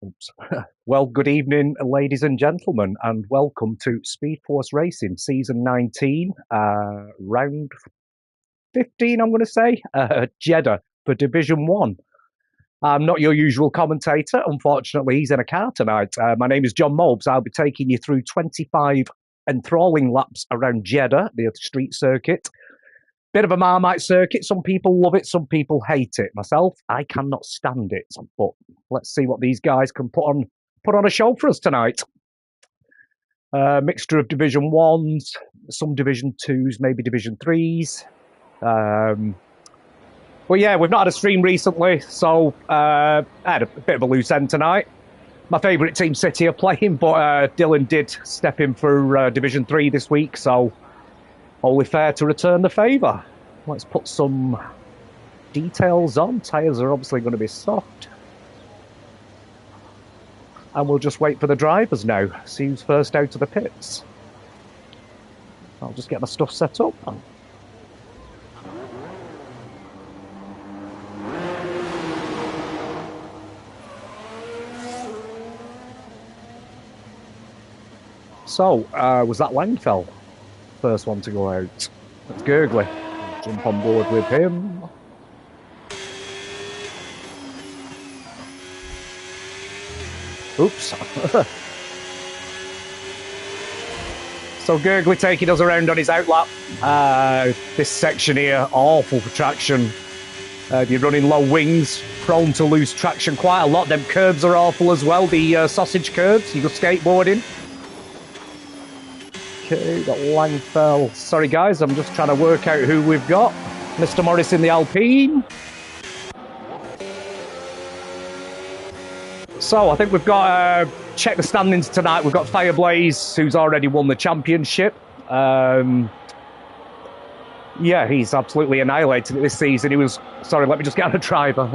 Oops. Well, good evening, ladies and gentlemen, and welcome to Speed Force Racing Season 19, round 15, I'm going to say, Jeddah for Division 1. I'm not your usual commentator. Unfortunately, he's in a car tonight. My name is John Mobes. I'll be taking you through 25 enthralling laps around Jeddah, the street circuit. Bit of a Marmite circuit. Some people love it, some people hate it. Myself, I cannot stand it. But let's see what these guys can put on a show for us tonight. Mixture of Division 1s, some Division 2s, maybe Division 3s. But yeah, we've not had a stream recently, so I had a bit of a loose end tonight. My favourite team, City, are playing, but Dylan did step in for Division 3 this week, so only fair to return the favour. Let's put some details on. Tyres are obviously going to be soft. And we'll just wait for the drivers now. See who's first out of the pits. I'll just get my stuff set up. So, was that Langfell? First one to go out. That's Gurgley. Jump on board with him. Oops. So Gurgley taking us around on his outlap. This section here, awful for traction. You're running low wings, prone to lose traction quite a lot. Them curbs are awful as well, the sausage curbs. You go skateboarding. Okay, got Langfell. Sorry guys, I'm just trying to work out who we've got. Mr. Morris in the Alpine. So I think we've got, check the standings tonight. We've got Fireblaze, who's already won the championship. Yeah, he's absolutely annihilated it this season. He was, sorry, let me just get on a driver.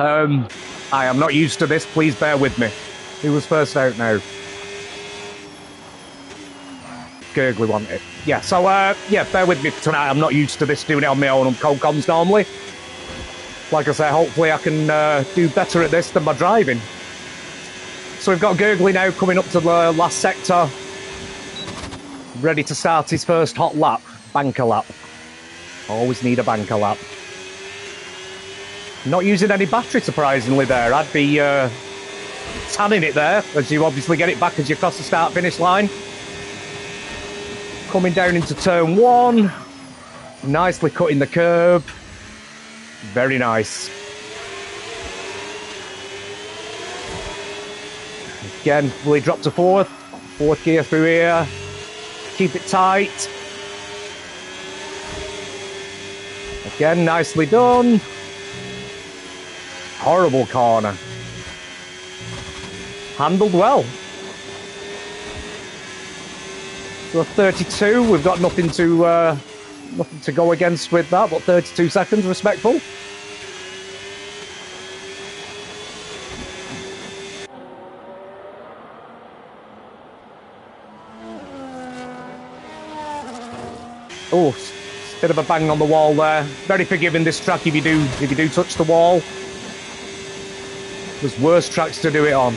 I am not used to this, please bear with me. Who was first out now? Gurgley won it. Yeah, so, yeah, bear with me for tonight. I'm not used to this, doing it on my own on cold comms normally. Like I say, hopefully I can do better at this than my driving. So we've got Gurgley now coming up to the last sector. Ready to start his first hot lap. Banker lap. Always need a banker lap. Not using any battery, surprisingly, there. I'd be tanning it there, as you obviously get it back as you cross the start-finish line. Coming down into turn 1. Nicely cutting the curb. Very nice. Again, will he drop to 4th? 4th gear through here. Keep it tight. Again, nicely done. Horrible corner. Handled well. So 32, we've got nothing to go against with that, but 32 seconds, respectful. Oh, bit of a bang on the wall there. Very forgiving this track if you do touch the wall. There's worse tracks to do it on.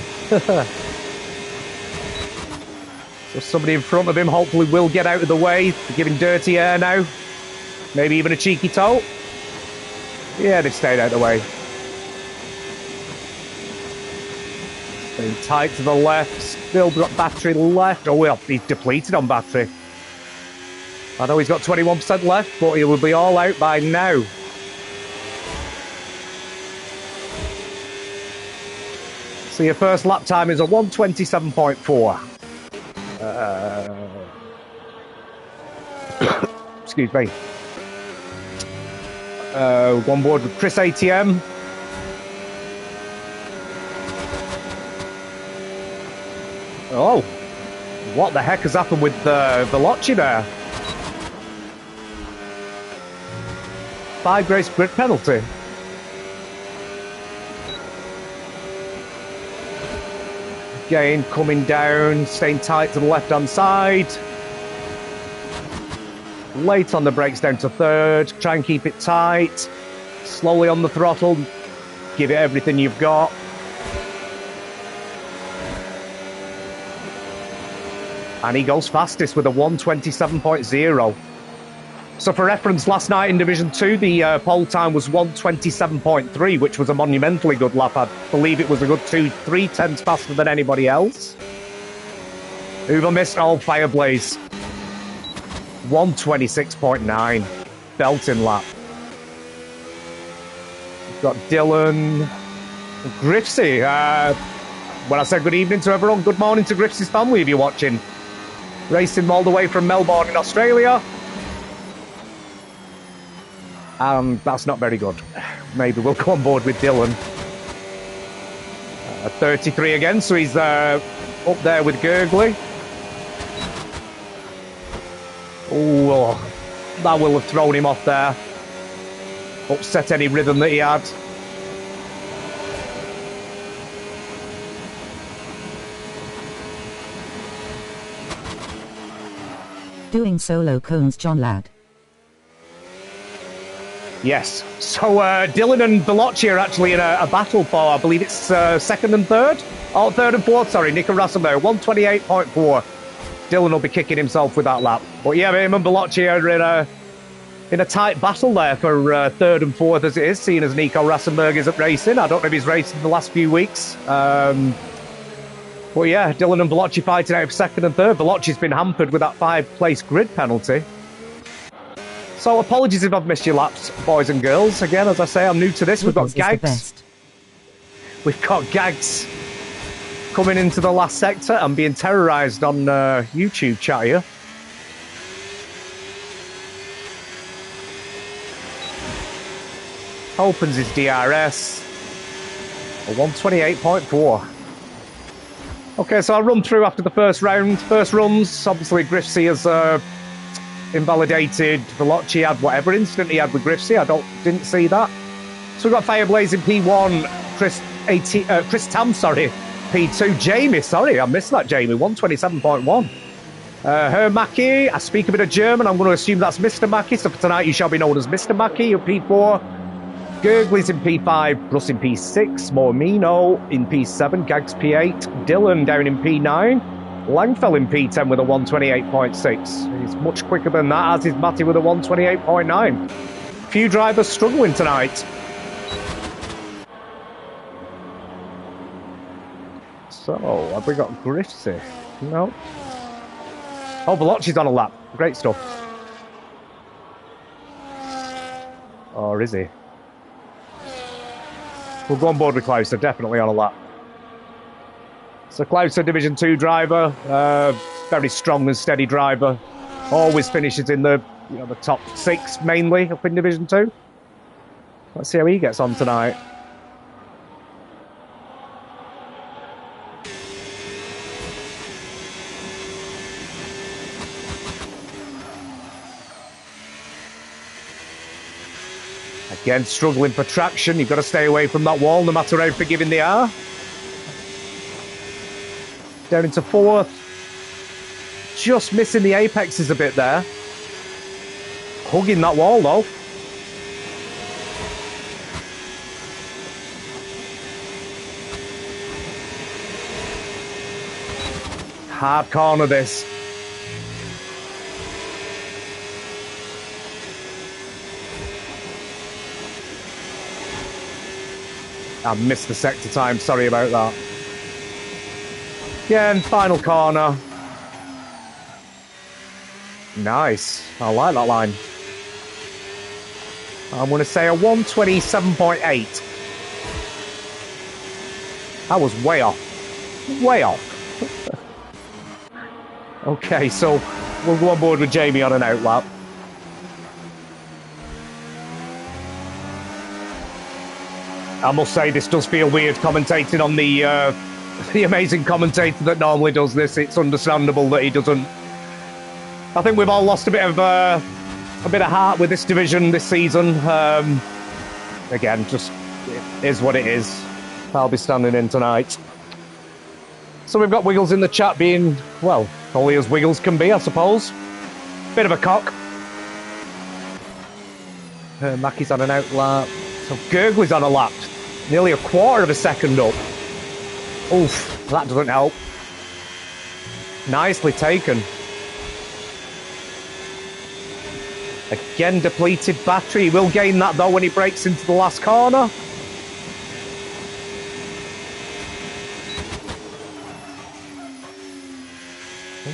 So somebody in front of him hopefully will get out of the way. They're giving dirty air now. Maybe even a cheeky toe. Yeah, they've stayed out of the way. Staying tight to the left. Still got battery left. Oh, well, he's depleted on battery. I know he's got 21% left, but he will be all out by now. So your first lap time is a 1:27.4. Excuse me. On board with Chris ATM. Oh, what the heck has happened with Veloci there? 5 race grid penalty. Again, coming down, staying tight to the left-hand side. Late on the brakes down to 3rd. Try and keep it tight. Slowly on the throttle. Give it everything you've got. And he goes fastest with a 1:27.0. So for reference, last night in Division 2, the pole time was 1:27.3, which was a monumentally good lap. I believe it was a good 3 tenths faster than anybody else. Uber missed all Fireblaze. 1:26.9. Belting lap. We've got Dylan. Griffsy. When I said good evening to everyone, good morning to Griffsy's family if you're watching. Racing all the way from Melbourne in Australia. That's not very good. Maybe we'll go on board with Dylan. 33 again, so he's up there with Gurgley. Oh, that will have thrown him off there. Upset any rhythm that he had. Doing solo cones, John Ladd. Yes. So Dylan and Veloci are actually in a battle for, I believe it's second and third? Oh, third and fourth, sorry. Nico Rasselberg, 1:28.4. Dylan will be kicking himself with that lap. But yeah, him and Veloci are in a tight battle there for third and fourth as it is, seeing as Nico Rassenberg isn't racing. I don't know if he's raced in the last few weeks. But yeah, Dylan and Veloci fighting out for second and third. Veloci's been hampered with that 5-place grid penalty. So apologies if I've missed your laps, boys and girls. Again, as I say, I'm new to this. We've got Gags. We've got Gags coming into the last sector and being terrorised on YouTube chat here. Opens his DRS. A 1:28.4. Okay, so I'll run through after the first round. First runs, obviously Griffsy has invalidated. Veloci had whatever incident he had with Griffsy. Didn't see that. So we've got Fireblaze in P1, Chris Tam, sorry, P2. Jamie, sorry, I missed that, Jamie, 1:27.1. Mackie, I speak a bit of German. I'm going to assume that's Mr. Mackie. So for tonight, you shall be known as Mr. Mackie. You're P4. Gurgley's in P5, Russ in P6, Mormino in P7, Gags P8, Dylan down in P9, Langfell in P10 with a 1:28.6. He's much quicker than that, as is Matty with a 1:28.9. Few drivers struggling tonight. So, have we got Griffsy? No. Oh, Veloci's on a lap. Great stuff. Or is he? We'll go on board with Klauser, definitely on a lap. So Klauser, Division 2 driver, very strong and steady driver. Always finishes in the top 6 mainly up in Division 2. Let's see how he gets on tonight. Again, struggling for traction. You've got to stay away from that wall, no matter how forgiving they are. Down into 4th. Just missing the apexes a bit there. Hugging that wall, though. Hard corner, this. I missed the sector time, sorry about that. Again, final corner. Nice, I like that line. I'm going to say a 1:27.8. That was way off. Way off. Okay, so we'll go on board with Jamie on an outlap. I must say, this does feel weird commentating on the amazing commentator that normally does this. It's understandable that he doesn't. I think we've all lost a bit of heart with this division this season. Again, just it is what it is. I'll be standing in tonight. So we've got Wiggles in the chat being, well, only as Wiggles can be, I suppose. Bit of a cock. Mackie's on an outlap. So Gurgley's on a lap. Nearly a quarter of a second up. Oof, that doesn't help. Nicely taken. Again, depleted battery. He will gain that, though, when he breaks into the last corner.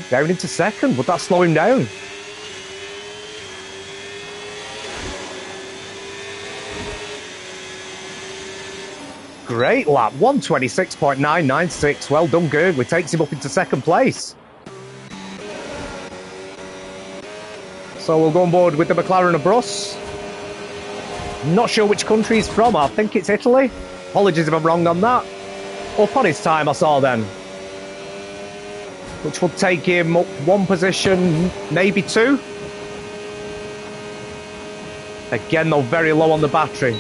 Down into second. Would that slow him down? Great lap. 126.996. Well done, Gurgley. Takes him up into second place. So we'll go on board with the McLaren Abruss. Not sure which country he's from. I think it's Italy. Apologies if I'm wrong on that. Up on his time, I saw then. Which will take him up one position, maybe two. Again, though, very low on the battery.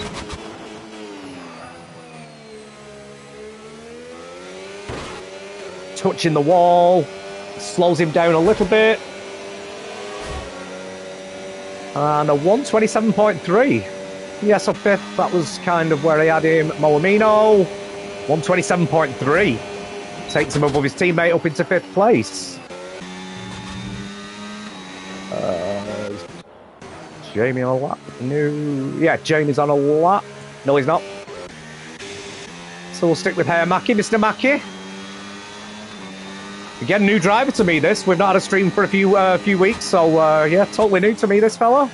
Touching the wall. Slows him down a little bit. And a 127.3. Yes, so fifth. That was kind of where he had him. Moamino. 127.3. Takes him above his teammate up into fifth place. Jamie on a lap? No. Yeah, Jamie's on a lap. No, he's not. So we'll stick with Herr Mackie, Mr. Mackie. Again, new driver to me, this. We've not had a stream for a few weeks, so yeah, totally new to me, this fella.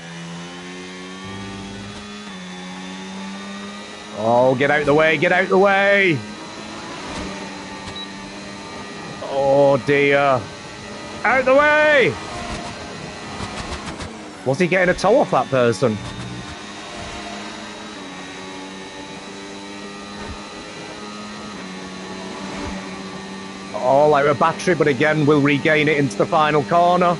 Oh, get out the way, get out the way. Oh, dear. Out the way! Was he getting a toe off that person? All out of battery, but again, we'll regain it into the final corner.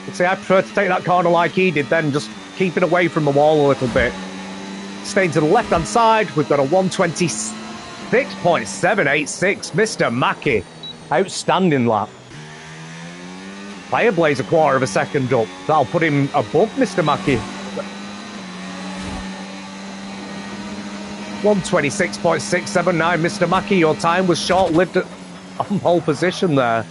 But see, I prefer to take that corner like he did then, just keep it away from the wall a little bit. Staying to the left-hand side, we've got a 126.786. Mr. Mackie, outstanding lap. Fireblaze a quarter of a second up. That'll put him above Mr. Mackie. 126.679. Mr. Mackie, your time was short-lived on pole position there.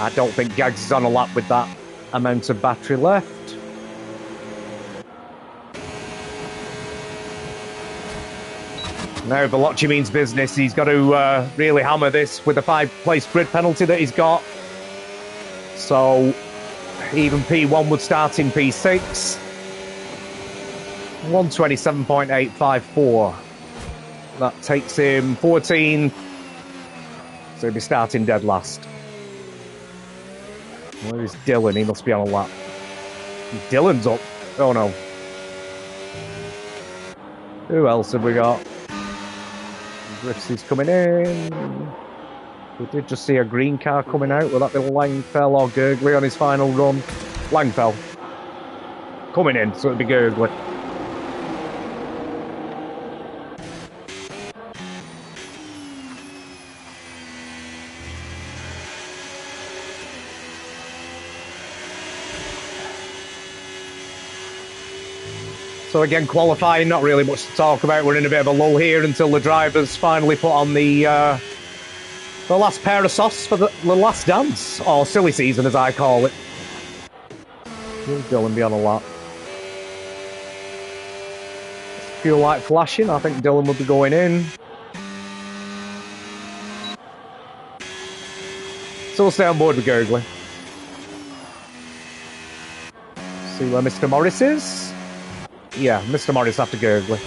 I don't think Gags is on a lap with that amount of battery left. Now Veloci means business. He's got to really hammer this with the 5-place grid penalty that he's got. So even P1 would start in P6. 127.854. That takes him 14. So he'll be starting dead last. Where is Dylan? He must be on a lap. Dylan's up. Oh no. Who else have we got? Griffs is coming in. We did just see a green car coming out. Will that be Langfell or Gurgley on his final run? Langfell. Coming in, so it'll be Gurgley. So again, qualifying, not really much to talk about. We're in a bit of a lull here until the drivers finally put on the last pair of softs for the last dance, or silly season as I call it. Will Dylan be on a lap? Fuel light flashing, I think Dylan will be going in. So we'll stay on board with Gurgley. See where Mr. Morris is. Yeah, Mr. Morris after Gurgley.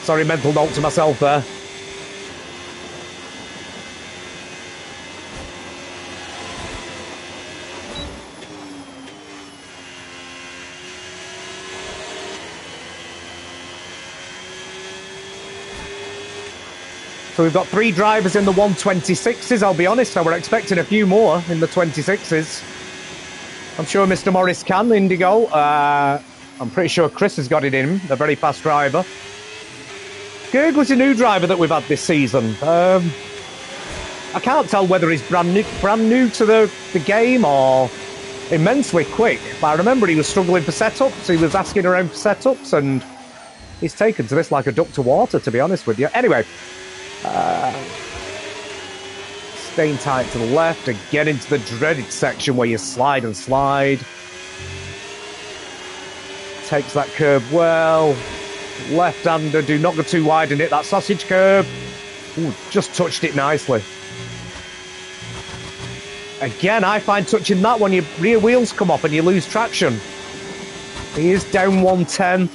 Sorry, mental note to myself there. So we've got 3 drivers in the 126s, I'll be honest. I were expecting a few more in the 26s. I'm sure Mr. Morris can, Indigo. I'm pretty sure Chris has got it in him, a very fast driver. Gurgley's a new driver that we've had this season. I I can't tell whether he's brand new to the game or immensely quick. But I remember he was struggling for setups. He was asking around for setups, and he's taken to this like a duck to water, to be honest with you. Anyway, staying tight to the left and get into the dreaded section where you slide and slide. Takes that curve well. Left-hander, do not go too wide in it. That sausage curve. Ooh, just touched it nicely. Again, I find touching that when your rear wheels come off and you lose traction. He is down 110.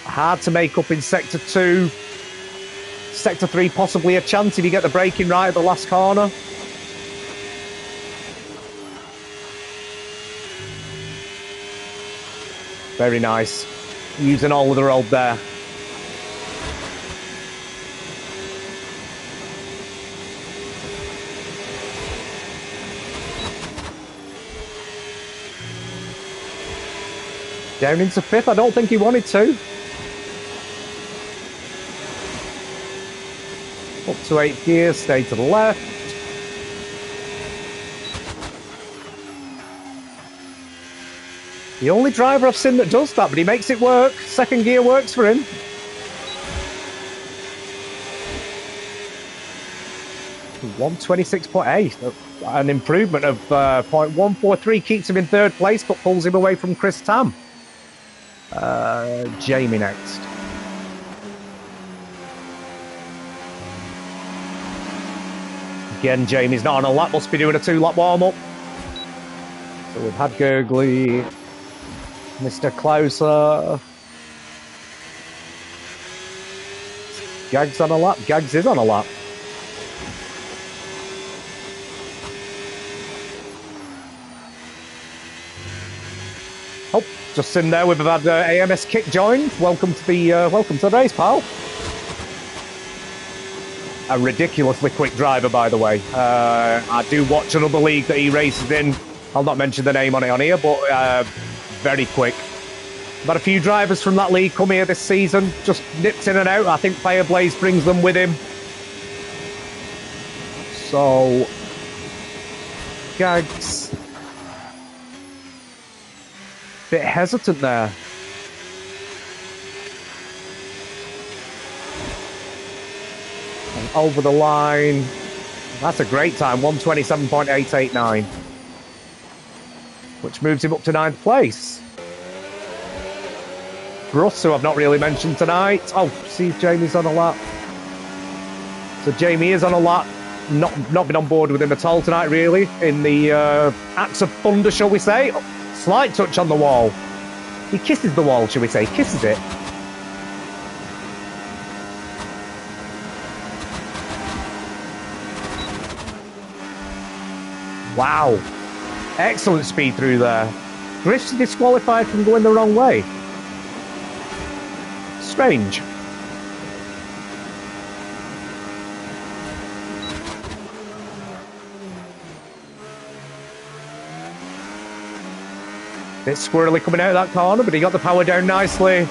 Hard to make up in Sector 2. Sector 3 possibly a chance if you get the braking right at the last corner. Very nice. Using all of the road there. Down into fifth. I don't think he wanted to. Up to 8th gear. Stay to the left. The only driver I've seen that does that, but he makes it work. Second gear works for him. .126.8. An improvement of 0.143 keeps him in third place, but pulls him away from Chris Tam. Jamie next. Again, Jamie's not on a lap, must be doing a 2-lap warm-up. So we've had Gurgley, Mr. Clouser. Gags on a lap. Gags is on a lap. Oh, just in there, we've had AMS Kick joined. Welcome to the race, pal. A ridiculously quick driver, by the way. I do watch another league that he races in. I'll not mention the name on it on here, but very quick. But a few drivers from that league come here this season, just nipped in and out. I think Fireblaze brings them with him. So, Gags, bit hesitant there. And over the line. That's a great time, 127.889. Which moves him up to 9th place. Bruss, who I've not really mentioned tonight. Oh, see if Jamie's on a lap. So Jamie is on a lap. Not been on board with him at all tonight, really. In the acts of thunder, shall we say. Oh, slight touch on the wall. He kisses the wall, shall we say. Kisses it. Wow. Excellent speed through there. Griff's disqualified from going the wrong way. Strange. Bit squirrely coming out of that corner, but he got the power down nicely.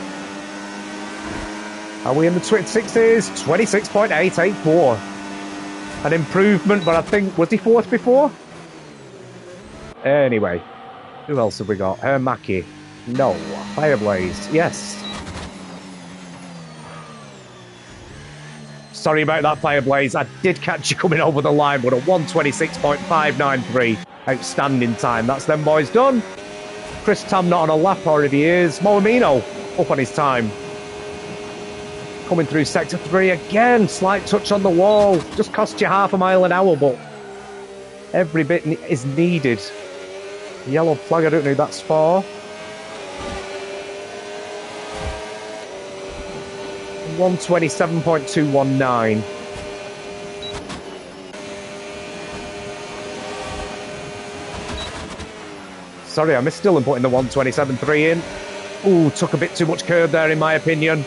Are we in the 26s? 26.884. An improvement, but I think, was he fourth before? Anyway, who else have we got? Mackie. No. Fireblaze. Yes. Sorry about that, Fireblaze. I did catch you coming over the line, but a 126.593. Outstanding time. That's them boys done. Chris Tam not on a lap, or if he is. Moamino up on his time. Coming through Sector 3 again. Slight touch on the wall. Just cost you half a mile an hour, but every bit is needed. Yellow flag, I don't know who that's for. 127.219. Sorry, I missed Dylan putting the 127.3 in. Ooh, took a bit too much curve there, in my opinion.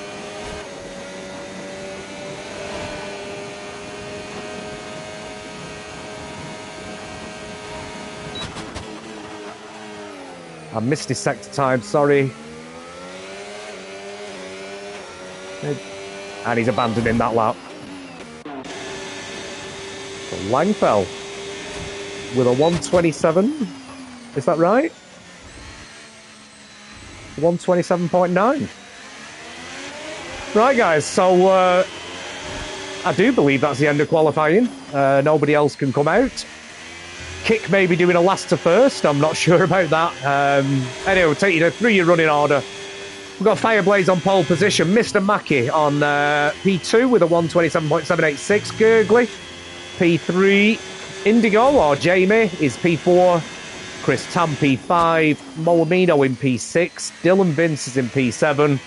I missed his sector time, sorry. And he's abandoning that lap. Langfell with a 127. Is that right? 127.9. Right, guys, so I do believe that's the end of qualifying. Nobody else can come out. Kick may be doing a last to first. I'm not sure about that. Anyway, we'll take you to 3-year running order. We've got Fireblaze on pole position. Mr. Mackey on P2 with a 127.786. Gurgley, P3. Indigo, or Jamie, is P4. Chris Tam, P5. Moamino in P6. Dylan Vince is in P7.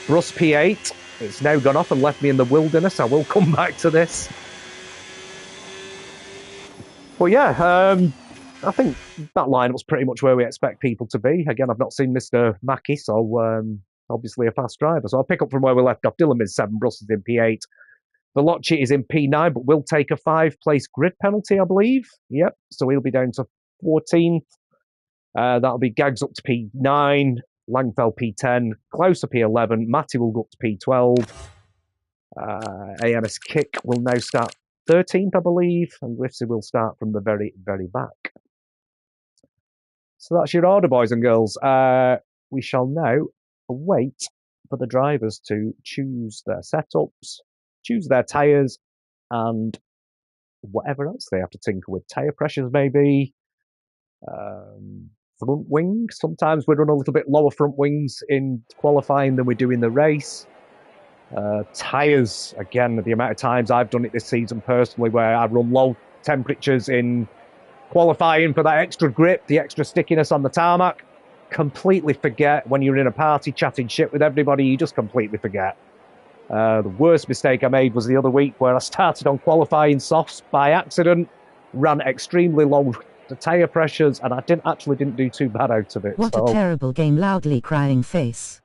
Bruce, P8. It's now gone off and left me in the wilderness. I will come back to this. But yeah, I think that line was pretty much where we expect people to be. Again, I've not seen Mr. Mackey, so obviously a fast driver. So I'll pick up from where we left off. Dylan is 7, Bruce is in P8. Veloci is in P9, but will take a 5-place grid penalty, I believe. Yep, so he'll be down to 14th. That'll be Gags up to P9, Langfell P10, Klaus P11, Matty will go up to P12. AMS Kick will now start 13th, I believe, and Griffsy will start from the very, very back. So that's your order, boys and girls. We shall now wait for the drivers to choose their setups, choose their tyres, and whatever else they have to tinker with. Tyre pressures, maybe. Front wings. Sometimes we run a little bit lower front wings in qualifying than we do in the race. Tyres, again, the amount of times I've done it this season personally where I run low temperatures in qualifying for that extra grip, the extra stickiness on the tarmac. Completely forget when you're in a party chatting shit with everybody, you just completely forget. The worst mistake I made was the other week where I started on qualifying softs by accident, ran extremely low the tyre pressures, and I didn't do too bad out of it. What a terrible game, loudly crying face.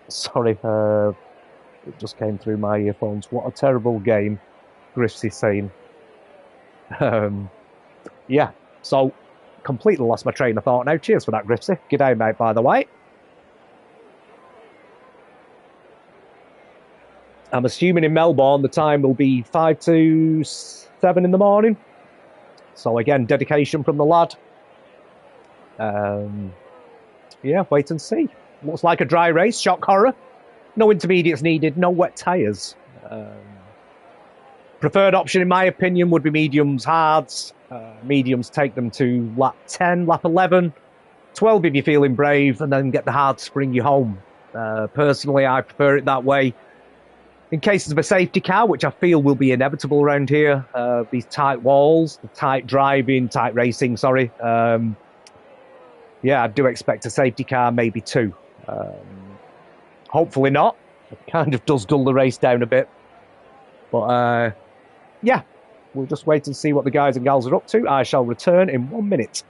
Sorry, it just came through my earphones. What a terrible game, Griffsy's saying. Yeah, so completely lost my train of thought now. Cheers for that, Griffsy. G'day, mate, by the way. I'm assuming in Melbourne the time will be 5 to 7 in the morning. So again, dedication from the lad. Yeah, wait and see. Looks like a dry race, shock horror. No intermediates needed, no wet tyres. Preferred option, in my opinion, would be mediums, hards. Mediums take them to lap 10, lap 11, 12 if you're feeling brave, and then get the hards to bring you home. Personally, I prefer it that way. In cases of a safety car, which I feel will be inevitable around here, these tight walls, the tight driving, tight racing, sorry. Yeah, I do expect a safety car, maybe 2. Hopefully not. It kind of does dull the race down a bit. But, yeah, we'll just wait and see what the guys and gals are up to. I shall return in 1 minute.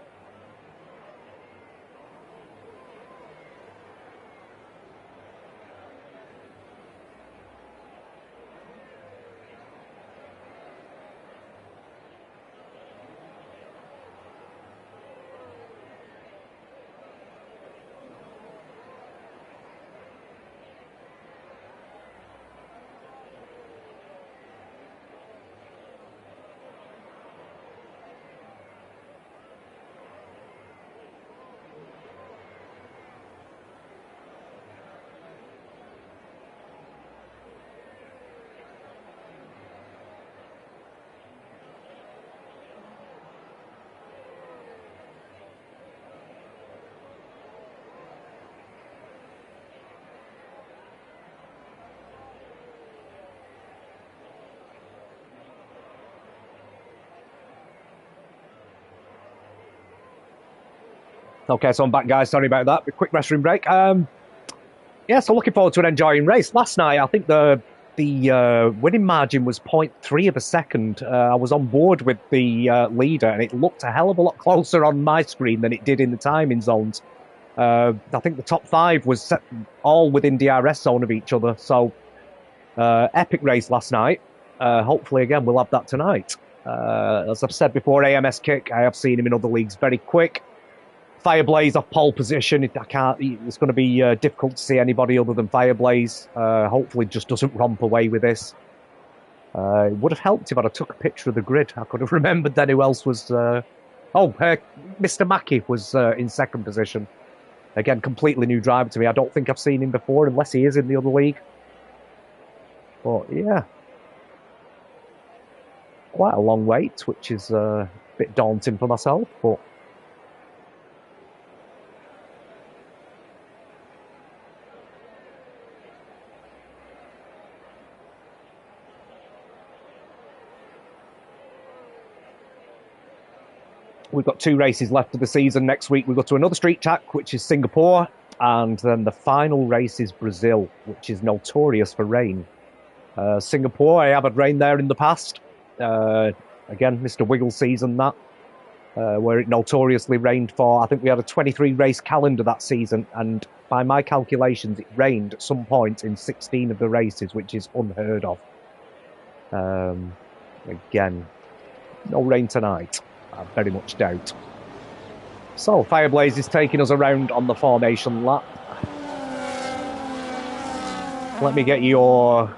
Okay, so I'm back, guys. Sorry about that. A quick restroom break. Yeah, so looking forward to an enjoying race. Last night, I think the winning margin was 0.3 of a second. I was on board with the leader, and it looked a hell of a lot closer on my screen than it did in the timing zones. I think the top 5 was set all within DRS zone of each other. So, epic race last night. Hopefully, again, we'll have that tonight. As I've said before, AMS Kick, I have seen him in other leagues very quick. Fireblaze off pole position. It's going to be difficult to see anybody other than Fireblaze. Hopefully just doesn't romp away with this. It would have helped if I'd took a picture of the grid. I could have remembered then who else was... Mr. Mackey was in second position. Again, completely new driver to me. I don't think I've seen him before, unless he is in the other league. But, yeah. Quite a long wait, which is a bit daunting for myself, but... We've got 2 races left of the season. Next week we go to another street track, which is Singapore. And then the final race is Brazil, which is notorious for rain. Singapore, I have had rain there in the past. Again, Mr. Wiggle season that. Where it notoriously rained for, I think we had a 23 race calendar that season. And by my calculations, it rained at some point in 16 of the races, which is unheard of. Again, no rain tonight. I very much doubt. So, Fireblaze is taking us around on the formation lap. Let me get your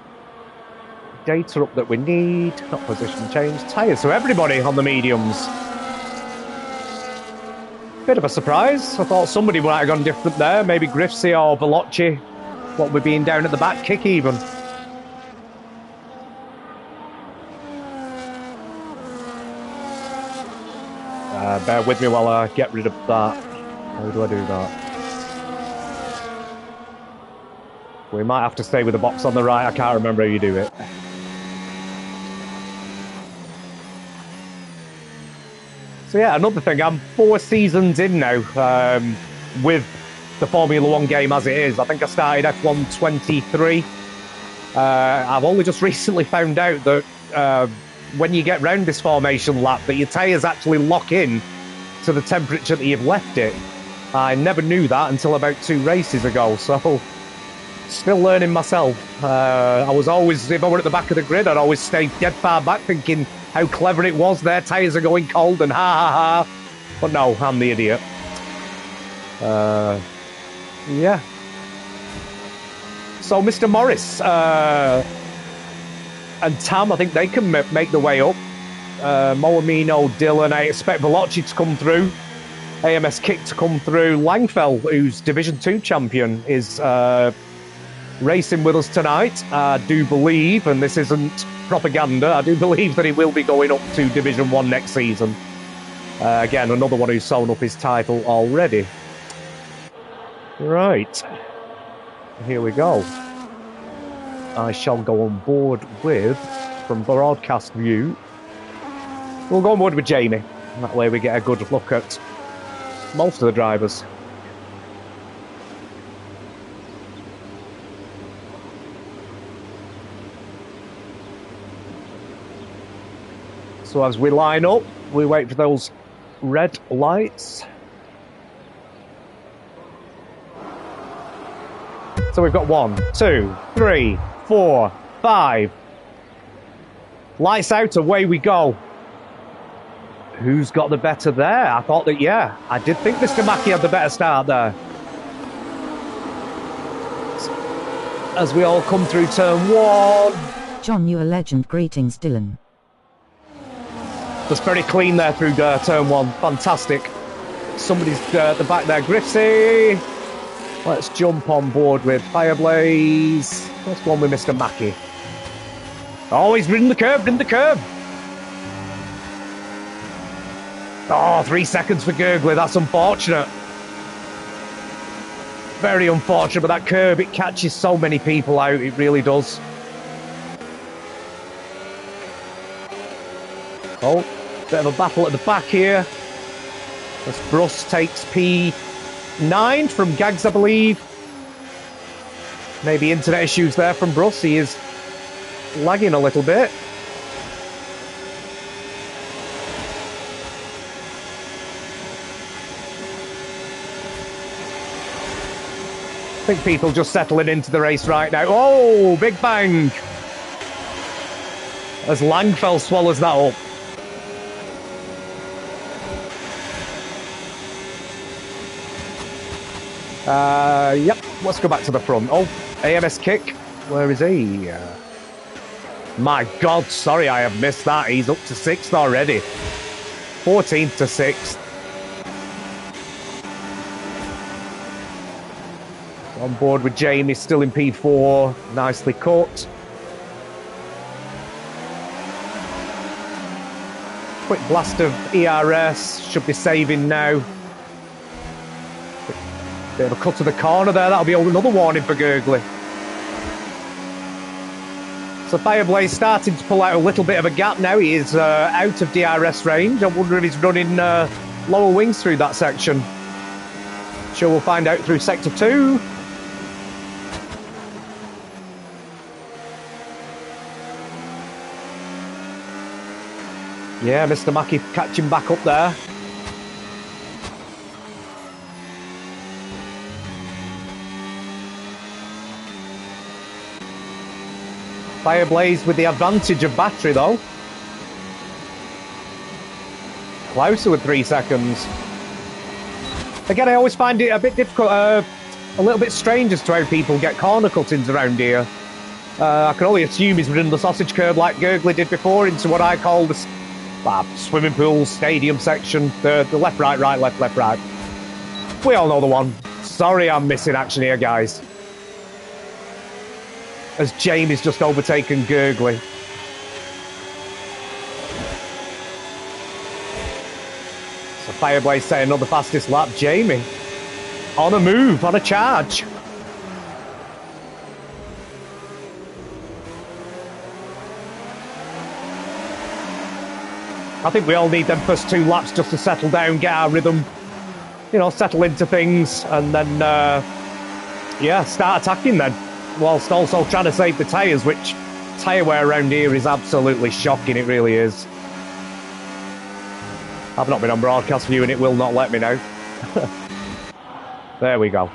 data up that we need. Not position change. Tyres to everybody on the mediums. Bit of a surprise. I thought somebody might have gone different there. Maybe Griffsey or Veloci. What with being down at the back kick even. Bear with me while I get rid of that. How do I do that? We might have to stay with the box on the right. I can't remember how you do it. So yeah, another thing. I'm 4 seasons in now with the Formula 1 game as it is. I think I started F1 23. I've only just recently found out that when you get round this formation lap, that your tyres actually lock in to the temperature that you've left it. I never knew that until about 2 races ago, so still learning myself. I was always, if I were at the back of the grid, I'd always stay dead far back thinking how clever it was. Their tyres are going cold and ha ha ha. But no, I'm the idiot. Yeah. So Mr. Morris and Tam, I think they can make the way up. Moamino, Dylan, I expect Veloci to come through. AMS Kick to come through. Langfell, who's Division 2 champion, is racing with us tonight. I do believe, and this isn't propaganda, I do believe that he will be going up to Division 1 next season. Again, another one who's sewn up his title already. Right. Here we go. I shall go on board with, from broadcast view, we'll go on board with Jamie. That way we get a good look at most of the drivers. So as we line up, we wait for those red lights. So we've got 1, 2, 3, 4, 5. Lights out, away we go. Who's got the better there? I thought that, yeah, I did think Mr. Mackey had the better start there. As we all come through turn 1. John, you a legend. Greetings, Dylan. That's very clean there through turn 1. Fantastic. Somebody's at the back there. Griffsey. Let's jump on board with Fireblaze. Let's go on with Mr. Mackey. Oh, he's ridden the curb, Oh, 3 seconds for Gurgley. That's unfortunate. Very unfortunate, but that curb, it catches so many people out. It really does. Oh, bit of a battle at the back here. As Bruss takes P9 from Gags, I believe. Maybe internet issues there from Bruss. He is lagging a little bit. I think people just settling into the race right now. Oh, big bang! As Langfell swallows that up. Yep, let's go back to the front. Oh, AMS Kick. Where is he? My God, sorry I have missed that. He's up to 6th already. 14th to 6th. On board with Jamie, still in P4. Nicely cut. Quick blast of ERS. Should be saving now. Bit of a cut to the corner there. That'll be another warning for Gurgley. So Fireblaze starting to pull out a little bit of a gap now. He is out of DRS range. I wonder if he's running lower wings through that section. Sure, we'll find out through Sector 2. Yeah, Mr. Mackey catching back up there. Fireblaze with the advantage of battery, though. Closer with 3 seconds. Again, I always find it a bit difficult, a little bit strange as to how people get corner cuttings around here. I can only assume he's ridden the sausage curb like Gurgley did before into what I call the swimming pool, stadium section. The left, right, left, right. We all know the one. Sorry I'm missing action here, guys. As Jamie's just overtaken Gurgley. So Fireblaze saying another fastest lap. Jamie on a move, on a charge. I think we all need them first 2 laps just to settle down, get our rhythm, you know, settle into things, and then, yeah, start attacking then. Whilst also trying to save the tyres, which tyre wear around here is absolutely shocking, it really is. I've not been on broadcast view and it will not let me now. There we go.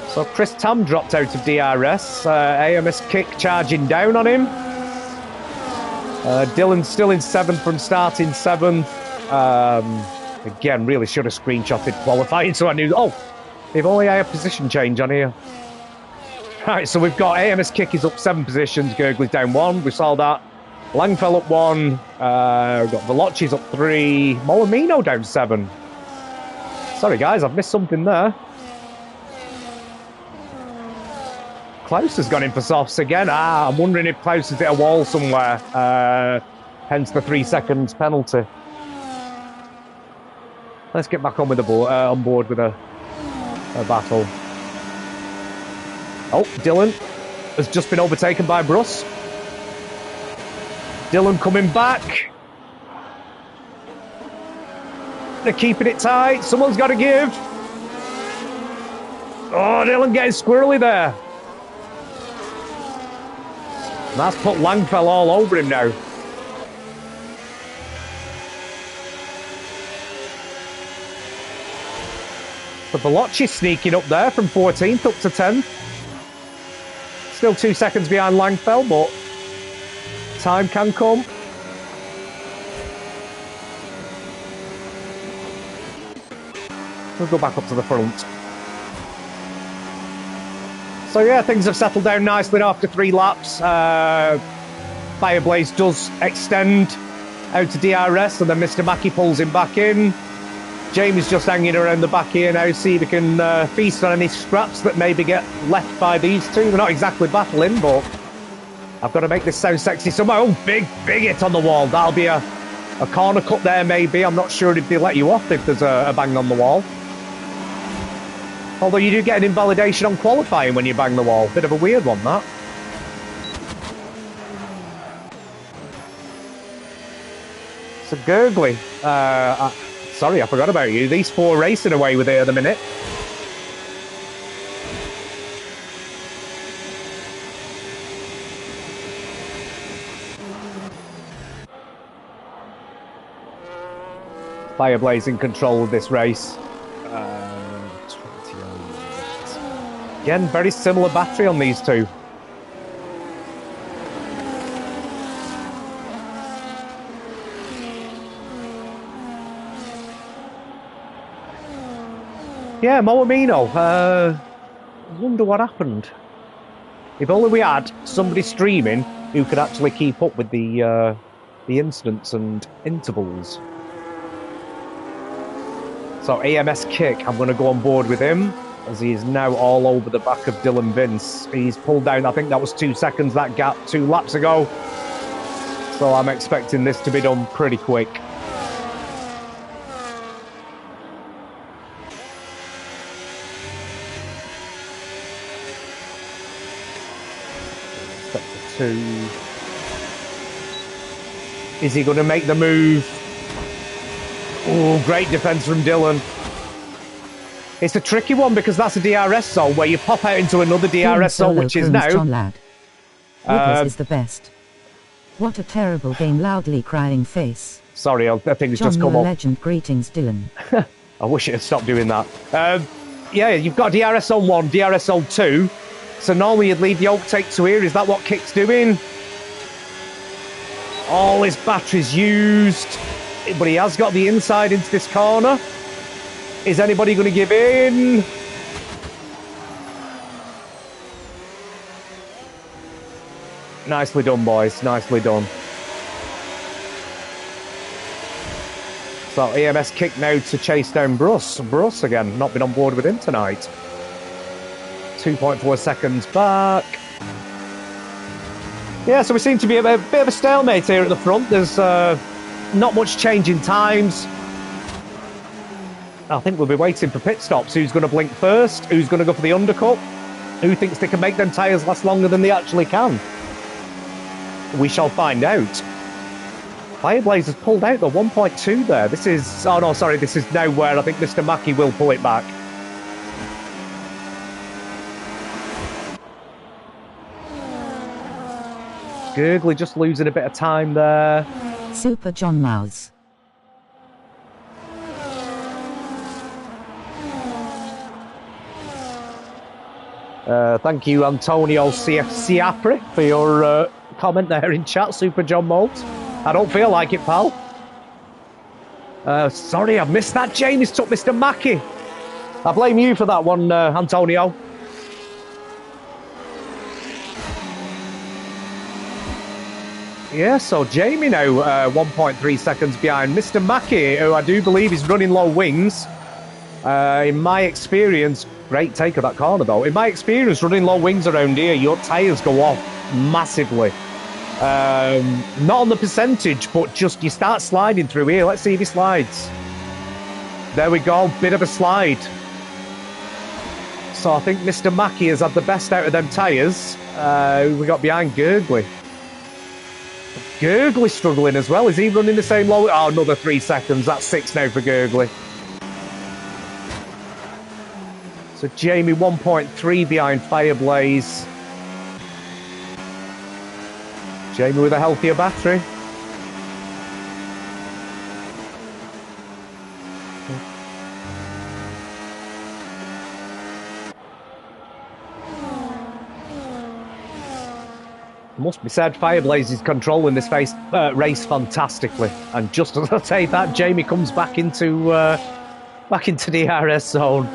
So Chris Tam dropped out of DRS. AMS Kick charging down on him. Dylan's still in 7th from starting 7th. Again, really should have screenshotted qualifying so I knew... Oh, if only I had position change on here. Right, so we've got AMS Kick is up 7 positions. Gurgley's down 1. We saw that. Langfell up 1. We've got Veloci's up 3. Molamino down 7. Sorry, guys, I've missed something there. Klaus has gone in for softs again. I'm wondering if Klaus has hit a wall somewhere. Hence the 3 seconds penalty. Let's get back on with the on board with a battle. Oh, Dylan has just been overtaken by Bruss. Dylan coming back. They're keeping it tight. Someone's got to give. Oh, Dylan getting squirrely there. And that's put Langfell all over him now. But Veloci sneaking up there from 14th up to 10th. Still 2 seconds behind Langfell, but time can come. We'll go back up to the front. So yeah, things have settled down nicely after 3 laps. Fireblaze does extend out to DRS, and then Mr. Mackey pulls him back in. Jamie's just hanging around the back here now, see if he can feast on any scraps that maybe get left by these two. They're not exactly battling, but I've got to make this sound sexy somehow. Oh, big hit on the wall. That'll be a corner cut there, maybe. I'm not sure if they let you off if there's a bang on the wall. Although you do get an invalidation on qualifying when you bang the wall. Bit of a weird one, that. So Gurgley, sorry, I forgot about you. These 4 racing away with it at the minute. Fireblaze in control of this race. 28. Again, very similar battery on these two. Yeah, Moamino. I wonder what happened. If only we had somebody streaming who could actually keep up with the incidents and intervals. So AMS Kick, I'm going to go on board with him, as he is now all over the back of Dylan Vince. He's pulled down, I think that was 2 seconds, that gap 2 laps ago. So I'm expecting this to be done pretty quick. Sector 2. Is he going to make the move? Oh, great defense from Dylan. It's a tricky one because that's a DRS zone where you pop out into another DRS zone, which is now... John Ladd. Wiggles is the best. What a terrible game, loudly crying face. Sorry, I think it's John just come up. Legend, greetings, Dylan. I wish it had stopped doing that. Yeah, you've got DRS zone 1, DRS zone 2. So normally you'd leave the overtake to here. Is that what Kick's doing? All his batteries used. But he has got the inside into this corner. Is anybody going to give in? Nicely done, boys. Nicely done. So AMS Kick now to chase down Bruss. Bruss again, not been on board with him tonight. 2.4 seconds back. Yeah, so we seem to be a bit of a stalemate here at the front. There's not much change in times. I think we'll be waiting for pit stops. Who's going to blink first? Who's going to go for the undercut? Who thinks they can make them tyres last longer than they actually can? We shall find out. Fireblaze has pulled out the 1.2 there. This is... Oh, no, sorry. This is now where I think Mr. Mackey will pull it back. Gurgley just losing a bit of time there. Super John Mouse. Thank you, Antonio Ciapri, for your comment there in chat, Super John Moult. I don't feel like it, pal. Sorry, I've missed that. James took Mr. Mackey. I blame you for that one, Antonio. Yeah, so Jamie now 1.3 seconds behind Mr. Mackey, who I do believe is running low wings. In my experience, great take of that corner though. In my experience, running low wings around here, your tyres go off massively. Not on the percentage, but just you start sliding through here. Let's see if he slides. There we go, bit of a slide. So I think Mr. Mackey has had the best out of them tyres. We got behind Gurgley. Gurgley struggling as well. Is he running the same low? Oh, another 3 seconds. That's 6 now for Gurgley. So Jamie 1.3 behind Fireblaze. Jamie with a healthier battery. Must be said, Fireblaze is controlling this race fantastically. And just as I say that, Jamie comes back into the RS zone.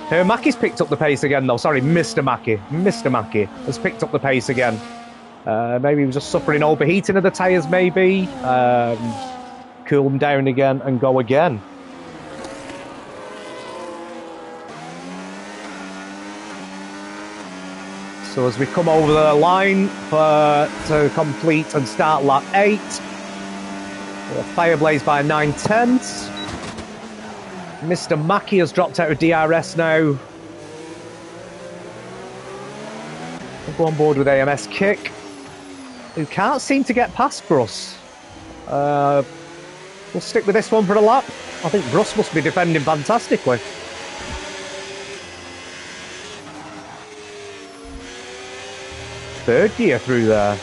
Mackey's picked up the pace again, though. Sorry, Mr. Mackey. Mr. Mackey has picked up the pace again. Maybe he was just suffering overheating of the tyres, maybe. Cool them down again and go again. So as we come over the line to complete and start lap 8, Fireblaze by 9/10. Mr. Mackey has dropped out of DRS now. We'll go on board with AMS Kick, who can't seem to get past Bruss. We'll stick with this one for a lap. I think Bruss must be defending fantastically. Third gear through there.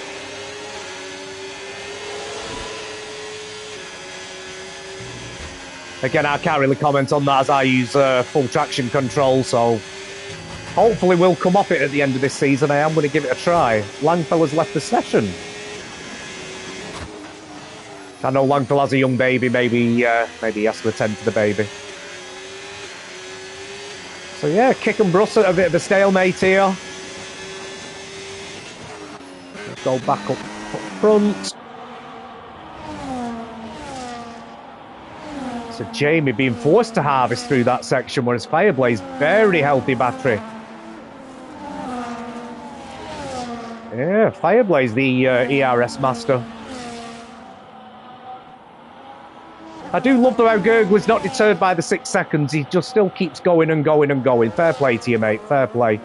Again, I can't really comment on that as I use full traction control, so hopefully we'll come off it at the end of this season. I am going to give it a try. Langfellow's left the session. I know Langfell has a young baby, maybe he has to attend to the baby. So yeah, kick and brush at a bit of a stalemate here. Let's go back up front. So Jamie being forced to harvest through that section, whereas Fireblaze, very healthy battery. Yeah, Fireblaze, the ERS master. I do love though how Gurgly's not deterred by the 6 seconds. He just still keeps going and going and going. Fair play to you, mate. Fair play.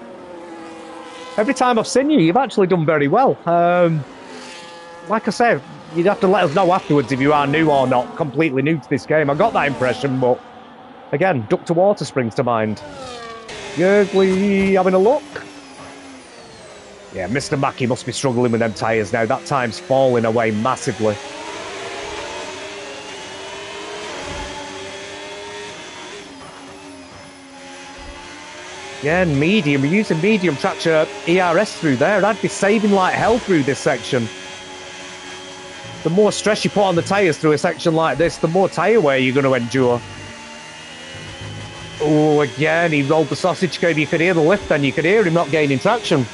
Every time I've seen you, you've actually done very well. Like I said, you'd have to let us know afterwards if you are new or not, completely new to this game. I got that impression, but again, Duck to Water springs to mind. Gurgly having a look. Yeah, Mr. Mackey must be struggling with them tyres now. That time's falling away massively. Yeah, and medium. We're using medium traction ERS through there. I'd be saving like hell through this section. The more stress you put on the tyres through a section like this, the more tyre wear you're going to endure. Oh, again, he rolled the sausage curve. You could hear the lift then. You could hear him not gaining traction.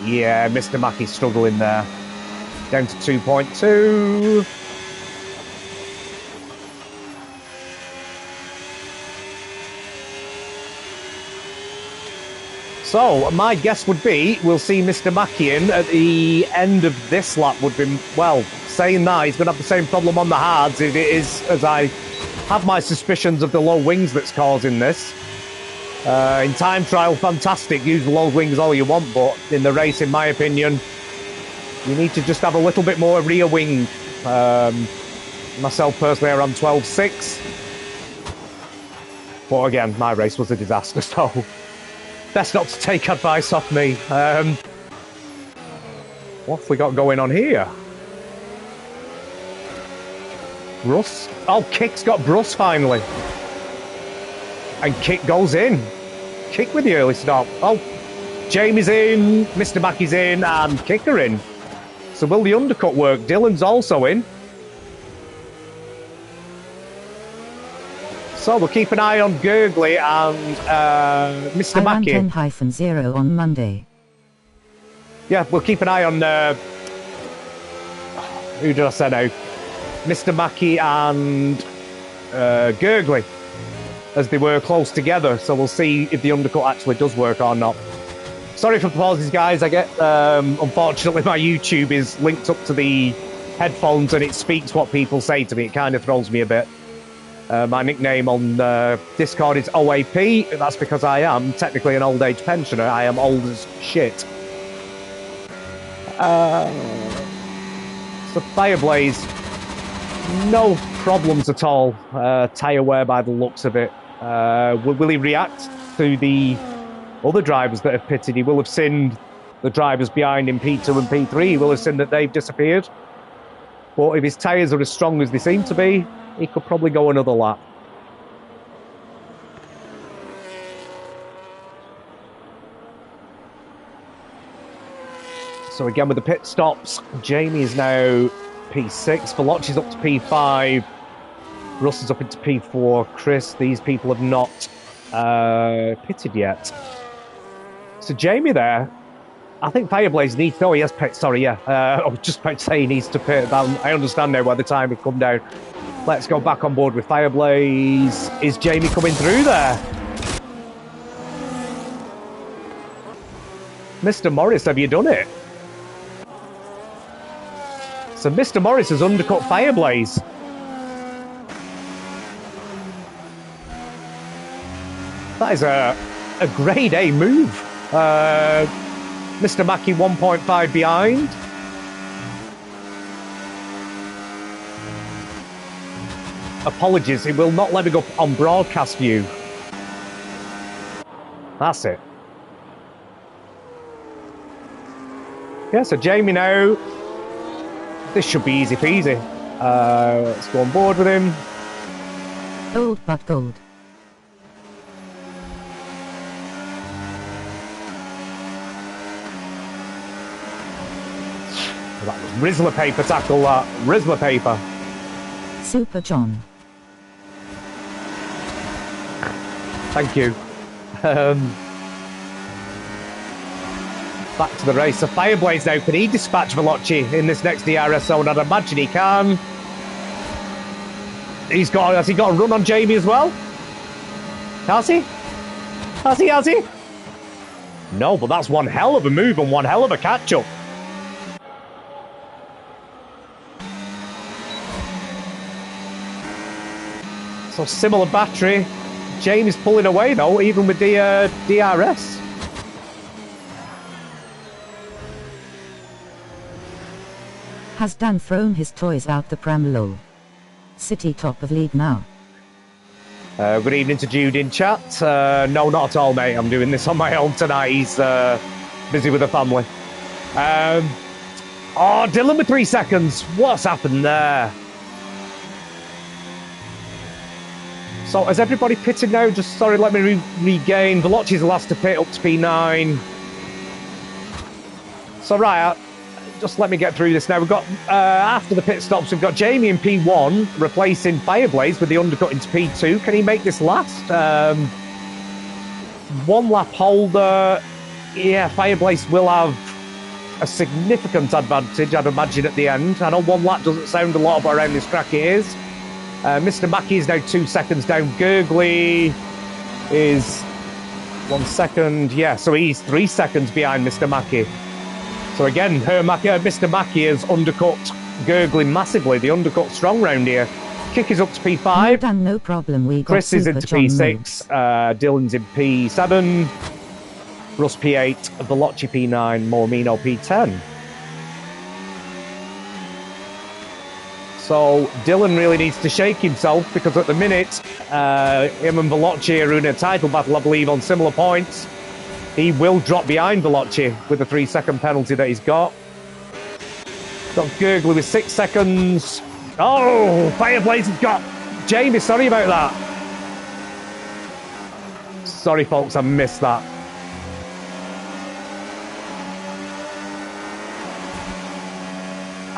Yeah, Mr. Mackey's struggling there. Down to 2.2. So, my guess would be we'll see Mr. Mackian at the end of this lap would be, well, saying that, he's going to have the same problem on the hards as it is, as I have my suspicions of the low wings that's causing this. In time trial, fantastic, use the low wings all you want, but in the race, in my opinion, you need to just have a little bit more rear wing. Myself, personally, I ran 12.6. But again, my race was a disaster, so best not to take advice off me. What have we got going on here? Russ? Oh, Kick's got Bruss finally. And Kick goes in. Kick with the early stop. Oh, Jamie's in, Mr. Mackey's in, and Kick are in. So will the undercut work? Dylan's also in. So we'll keep an eye on Gurgly and Mr. Mackey. I ran 10-0 on Monday. Yeah, we'll keep an eye on... who did I say now? Mr. Mackey and Gurgly, as they were close together. So we'll see if the undercut actually does work or not. Sorry for pauses, guys. I get... unfortunately, my YouTube is linked up to the headphones and it speaks what people say to me. It kind of throws me a bit. My nickname on Discord is OAP. That's because I am technically an old age pensioner. I am old as shit. So Fireblaze, no problems at all. Tyre wear by the looks of it. Will he react to the other drivers that have pitted? He will have seen the drivers behind him, P2 and P3. He will have seen that they've disappeared. But if his tyres are as strong as they seem to be, he could probably go another lap. So again with the pit stops, Jamie is now P6, Veloci's up to P5, Russ is up into P4, Chris, these people have not pitted yet. So Jamie there, I think Fireblaze needs... Oh, he has pit, sorry, yeah. I was just about to say he needs to pit. I understand now why the time has come down. Let's go back on board with Fireblaze. Is Jamie coming through there? Mr. Morris, have you done it? So Mr. Morris has undercut Fireblaze. That is a grade A move. Mr. Mackey 1.5 behind. Apologies, it will not let me go on broadcast view. That's it. Yeah, so Jamie now. This should be easy peasy. Let's go on board with him. Old but gold. That was Rizzler paper tackle, that. Rizzler paper. Super John. Thank you. Back to the race. So Fireblaze now, can he dispatch Veloci in this next DRS zone? I'd imagine he can. Has he got a run on Jamie as well? Has he? Has he? No, but that's one hell of a move and one hell of a catch-up. So similar battery. Jamie's pulling away though, even with the DRS. Has Dan thrown his toys out the pram lol? City top of league now. Good evening to Jude in chat. No, not at all, mate. I'm doing this on my own tonight. He's busy with the family. Oh, Dylan with 3 seconds. What's happened there? So, has everybody pitted now? Just, sorry, let me regain. Veloci's the last to pit up to P9. So, right, just let me get through this now. We've got, after the pit stops, we've got Jamie in P1, replacing Fireblaze with the undercut into P2. Can he make this last? One lap holder. Yeah, Fireblaze will have a significant advantage, I'd imagine, at the end. I know one lap doesn't sound a lot, but around this track it is. Mr. Mackey is now 2 seconds down. Gurgley is 1 second. Yeah, so he's 3 seconds behind Mr. Mackey. So again, Mr. Mackey has undercut Gurgley massively. The undercut strong round here. Kick is up to P5. No, Dan, no problem. We got Chris is Super into John P6. Dylan's in P7. Russ P8. Veloci P9. Mormino P10. So Dylan really needs to shake himself because at the minute, him and Veloci are in a title battle, I believe, on similar points. He will drop behind Veloci with the 3 second penalty that he's got. Got Gurgley with 6 seconds. Oh, Fireblaze has got Jamie. Sorry about that. Sorry, folks, I missed that.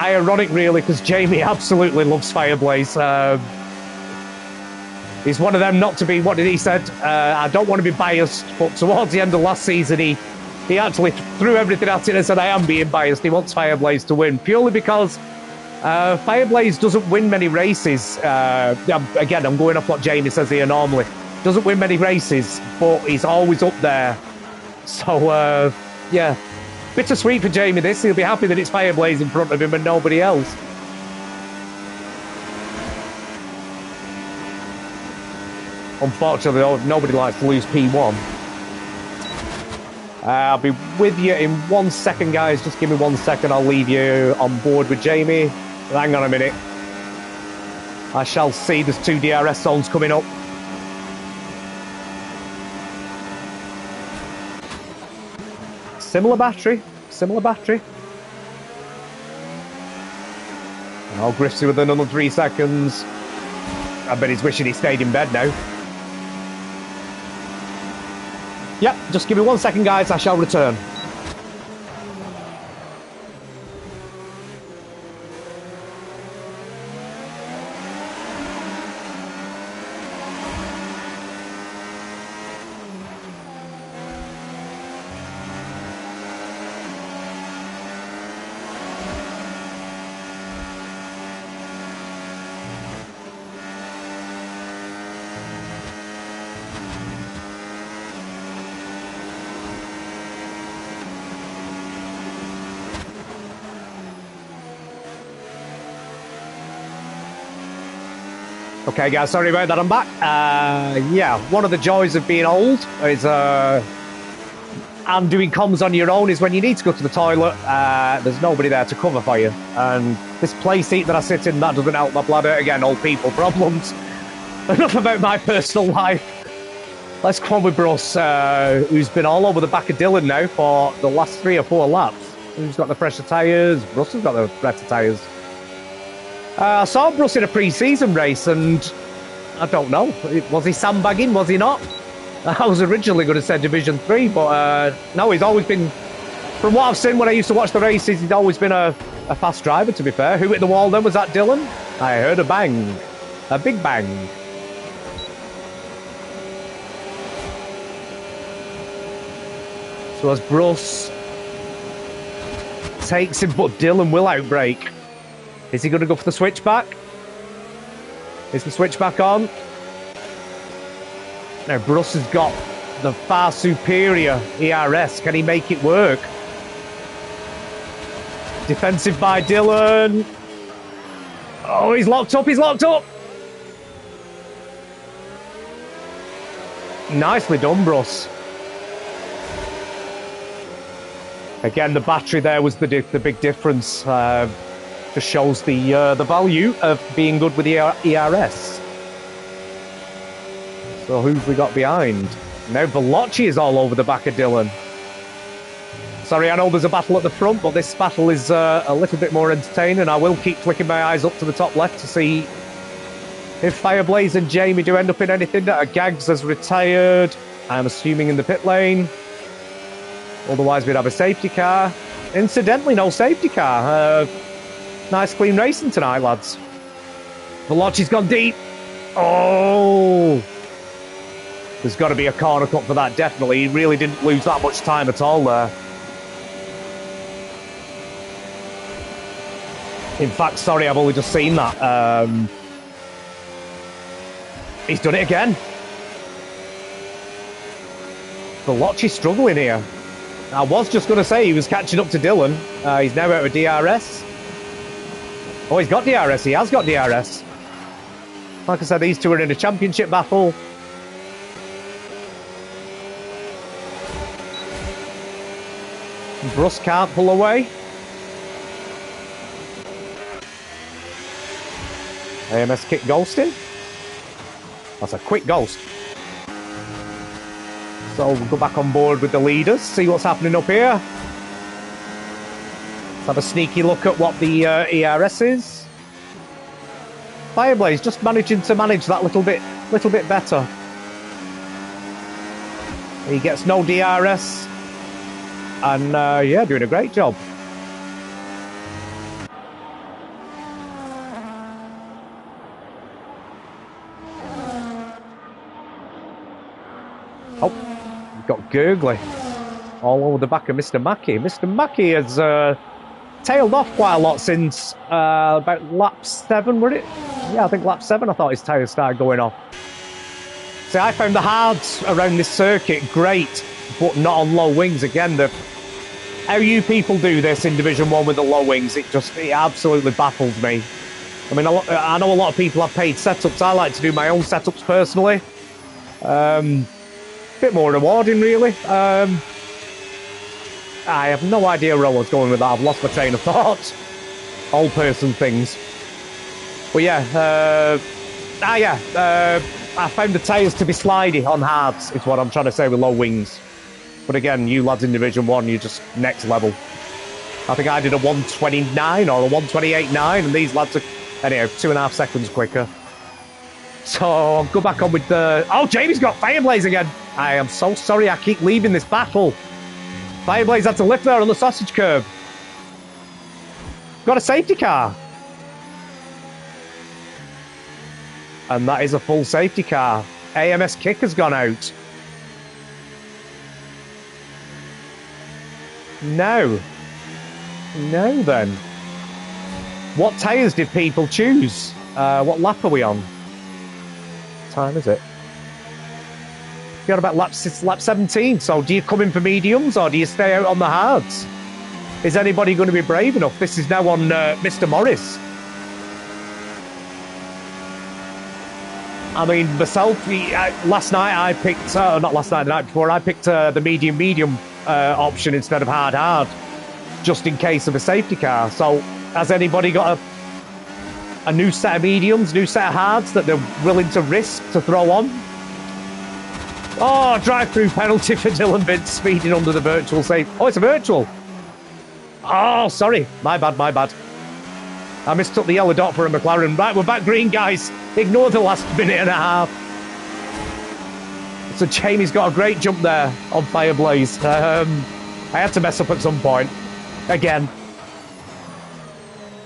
Ironic, really, because Jamie absolutely loves Fireblaze. He's one of them not to be, what did he said? I don't want to be biased, but towards the end of last season, he actually threw everything at it and said, I am being biased. He wants Fireblaze to win, purely because Fireblaze doesn't win many races. Again, I'm going off what Jamie says here normally. Doesn't win many races, but he's always up there. So, yeah. Bittersweet for Jamie, this. He'll be happy that it's Fireblaze in front of him and nobody else. Unfortunately, nobody likes to lose P1. I'll be with you in 1 second, guys. Just give me 1 second. I'll leave you on board with Jamie. Hang on a minute. I shall see there's 2 DRS zones coming up. Similar battery. Oh, Griffsy with another 3 seconds. I bet he's wishing he stayed in bed now. Yep, just give me 1 second, guys. I shall return. Okay, guys, sorry about that. I'm back. Yeah, one of the joys of being old is and doing comms on your own is when you need to go to the toilet, there's nobody there to cover for you. And this play seat that I sit in, that doesn't help my bladder. Again, old people problems. Enough about my personal life. Let's come on with Bruce, who's been all over the back of Dylan now for the last 3 or 4 laps. Who's got the fresher tyres? Bruce has got the better tyres. I saw Bruce in a pre-season race, and I don't know. Was he sandbagging? Was he not? I was originally going to say Division 3, but no, he's always been, from what I've seen when I used to watch the races, he's always been a fast driver, to be fair. Who hit the wall then? Was that Dylan? I heard a bang. A big bang. So as Bruce takes him, but Dylan will outbrake. Is he going to go for the switchback? Is the switchback on? Now, Bruce has got the far superior ERS. Can he make it work? Defensive by Dylan. Oh, he's locked up, he's locked up. Nicely done, Bruce. Again, the battery there was the big difference. Just shows the value of being good with the ERS. So who've we got behind? Now Veloci is all over the back of Dylan. Sorry, I know there's a battle at the front, but this battle is a little bit more entertaining. I will keep flicking my eyes up to the top left to see if Fireblaze and Jamie do end up in anything. Gags has retired, I'm assuming in the pit lane. Otherwise, we'd have a safety car. Incidentally, no safety car. Nice clean racing tonight, lads. Veloci's gone deep. Oh! There's got to be a corner cut for that, definitely. He really didn't lose that much time at all there. In fact, sorry, I've only just seen that. He's done it again. Veloci's struggling here. I was just going to say he was catching up to Dylan. He's now out of DRS. Oh, he's got DRS. He has got DRS. Like I said, these two are in a championship battle. Bruce can't pull away. AMS kick ghosting. That's a quick ghost. So we'll go back on board with the leaders, see what's happening up here. Let's have a sneaky look at what the ERS is. Fireblaze just managing to manage that little bit better. He gets no DRS. And yeah, doing a great job. Oh, we've got Gurgley all over the back of Mr. Mackey. Mr. Mackey has tailed off quite a lot since about lap 7, were it? Yeah, I think lap 7 I thought his tyres started going off. See, I found the hards around this circuit great, but not on low wings. Again, how you people do this in Division 1 with the low wings, it absolutely baffles me. I mean, I know a lot of people have paid setups. I like to do my own setups personally. Bit more rewarding, really. I have no idea where I was going with that. I've lost my train of thought. All person things. But yeah, I found the tyres to be slidey on hards, is what I'm trying to say with low wings. But again, you lads in Division 1, you're just next level. I think I did a 129 or a 128.9, and these lads are, anyhow, 2.5 seconds quicker. So I'll go back on with the... Oh, Jamie's got Fireblaze again. I am so sorry I keep leaving this battle. Fireblaze had to lift there on the sausage curb. Got a safety car. And that is a full safety car. AMS kick has gone out. No then. What tyres did people choose? What lap are we on? What time is it? You're about lap 17, so do you come in for mediums or do you stay out on the hards? Is anybody going to be brave enough? This is now on Mr. Morris. I mean, myself, last night I picked, not last night, the night before, I picked the medium option instead of hard, just in case of a safety car. So has anybody got a new set of mediums, new set of hards that they're willing to risk to throw on? Oh, drive-through penalty for Dylan Vince speeding under the virtual safe. Oh, it's a virtual. Oh, sorry. My bad. I mistook the yellow dot for a McLaren. Right, we're back green, guys. Ignore the last minute and a half. So Jamie's got a great jump there on Fireblaze. I had to mess up at some point. Again.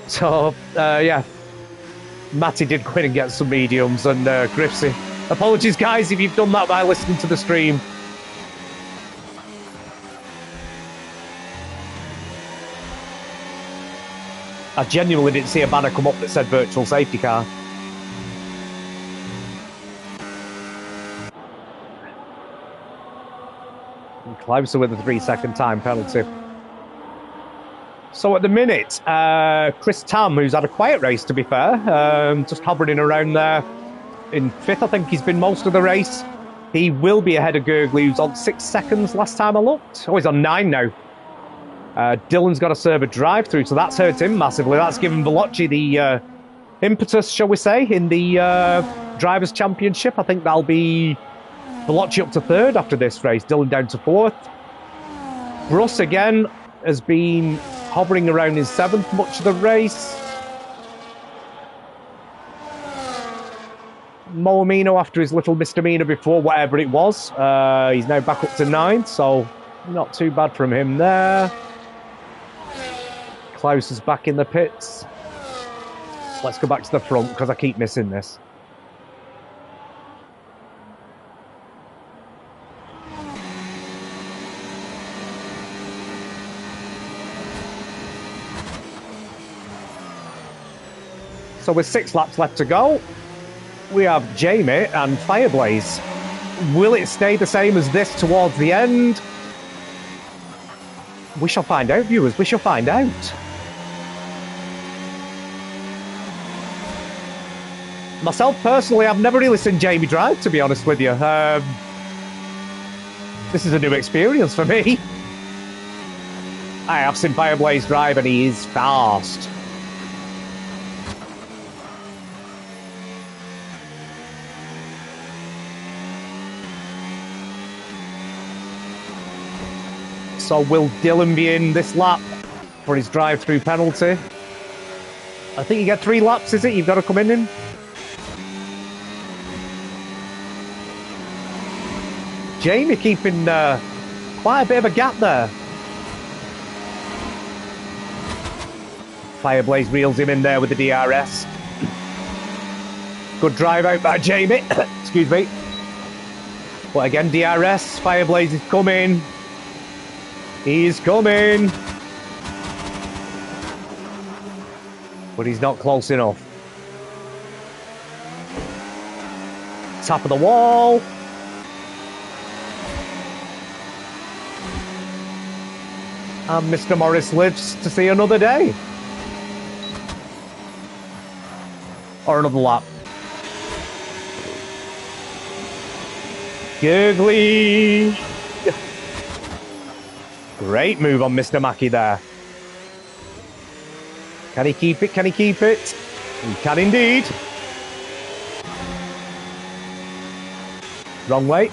So, yeah. Matty did go in and get some mediums, and Griffsy. Apologies, guys, if you've done that by listening to the stream. I genuinely didn't see a banner come up that said virtual safety car. And closer with a 3-second time penalty. So at the minute, Chris Tam, who's had a quiet race, to be fair, just hovering around there in 5th, I think he's been most of the race. He will be ahead of Gergley, who's on 6 seconds last time I looked. Oh, he's on 9 now. Dylan's got to serve a drive-through, so that's hurt him massively. That's given Veloci the impetus, shall we say, in the Drivers' Championship. I think that'll be Veloci up to 3rd after this race, Dylan down to 4th. Bruss, again, has been hovering around in 7th much of the race. Moamino, after his little misdemeanor before, whatever it was, he's now back up to 9th, so not too bad from him there. Klaus is back in the pits. Let's go back to the front because I keep missing this. So with 6 laps left to go, we have Jamie and Fireblaze. Will it stay the same as this towards the end? We shall find out, viewers. We shall find out. Myself, personally, I've never really seen Jamie drive, to be honest with you. This is a new experience for me. I have seen Fireblaze drive, and he is fast. So will Dylan be in this lap for his drive-through penalty? I think you get 3 laps, is it? You've got to come in. Jamie keeping quite a bit of a gap there. Fireblaze reels him in there with the DRS. Good drive out by Jamie. Excuse me. But again, DRS. Fireblaze is coming. He's coming. But he's not close enough. Top of the wall. And Mr. Morris lives to see another day. Or another lap. Gurgly. Great move on Mr. Mackie there. Can he keep it? Can he keep it? He can indeed. Wrong way.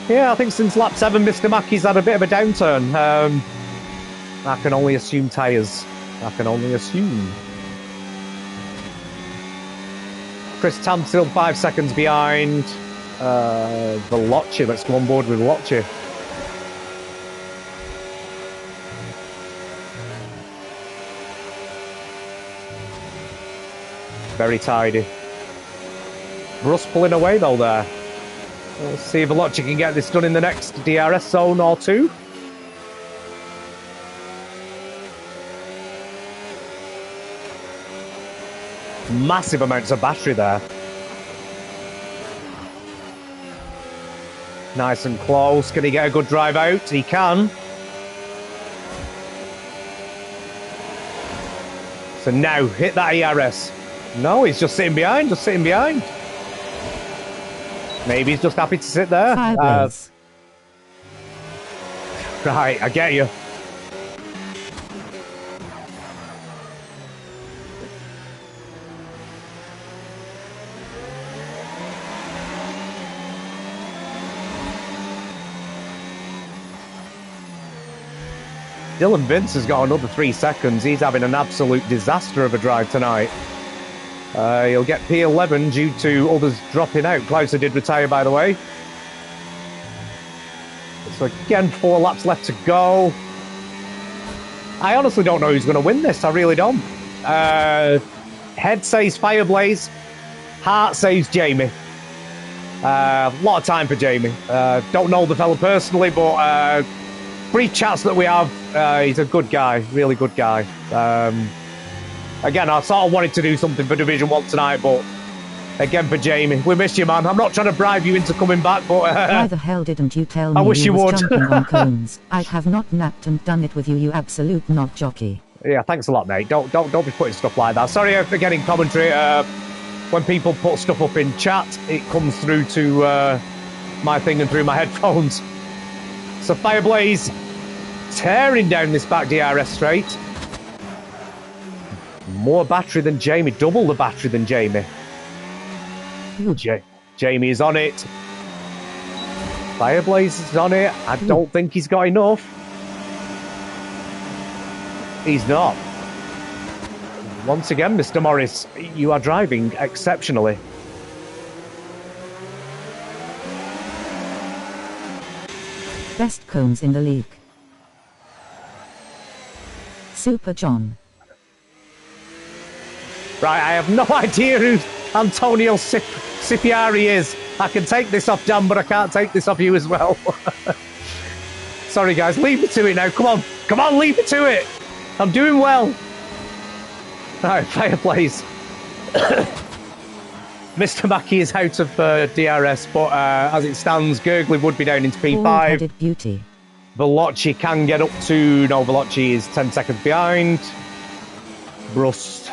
Yeah, I think since lap 7, Mr. Mackey's had a bit of a downturn. I can only assume tyres. I can only assume. Chris Tam still 5 seconds behind. Veloci, let's go on board with Veloci. Very tidy. Bruss pulling away though there. We'll see if Veloci can get this done in the next DRS zone or 2. Massive amounts of battery there. Nice and close. Can he get a good drive out? He can. So now, hit that ERS. No, he's just sitting behind, Maybe he's just happy to sit there. Right, I get you. Dylan Vince has got another 3 seconds. He's having an absolute disaster of a drive tonight. He'll get P11 due to others dropping out. Klauser did retire, by the way. So again, 4 laps left to go. I honestly don't know who's going to win this. I really don't. Head says Fireblaze. Heart says Jamie. A lot of time for Jamie. Don't know the fella personally, but brief chats that we have, he's a good guy, really good guy. Again, I sort of wanted to do something for Division 1 tonight, but again for Jamie, we miss you, man. I'm not trying to bribe you into coming back, but why the hell didn't you tell me I wish you was would. jumping on cones? I have not napped and done it with you, you absolute knock jockey. Yeah, thanks a lot, mate. Don't be putting stuff like that. Sorry for getting commentary. When people put stuff up in chat, it comes through to my thing and through my headphones. So Fireblaze tearing down this back DRS straight. More battery than Jamie, double the battery than Jamie. Jamie is on it. Fireblaze is on it. I don't think he's got enough. He's not. Once again, Mr. Morris, you are driving exceptionally. Best cones in the league. Super John. Right, I have no idea who Antonio Cipiari is. I can take this off Dan, but I can't take this off you as well. Sorry, guys. Leave me to it now. Come on. Come on, leave me to it. I'm doing well. Alright, Fireplace. Mr. Mackey is out of DRS, but as it stands, Gurgley would be down into P5. Beauty. Veloci can get up to... No, Veloci is 10 seconds behind. Brust.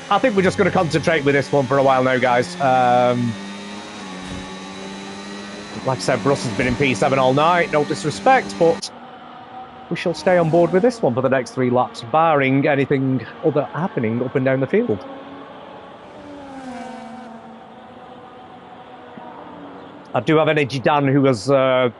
I think we're just going to concentrate with this one for a while now, guys. Like I said, Brust has been in P7 all night. No disrespect, but we shall stay on board with this one for the next 3 laps, barring anything other happening up and down the field. I do have Energy Dan, who was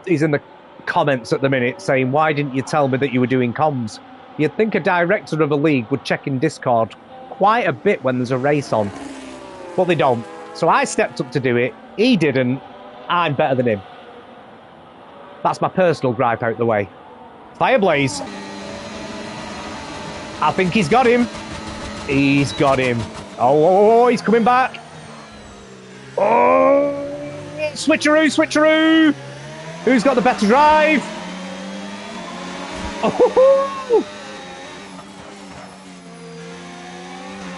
he's in the comments at the minute saying, why didn't you tell me that you were doing comms? You'd think a director of a league would check in Discord quite a bit when there's a race on, but they don't. So I stepped up to do it. He didn't. I'm better than him. That's my personal gripe out the way. Fireblaze. I think he's got him. He's got him. Oh, he's coming back. Oh, switcheroo, switcheroo. Who's got the better drive? Oh.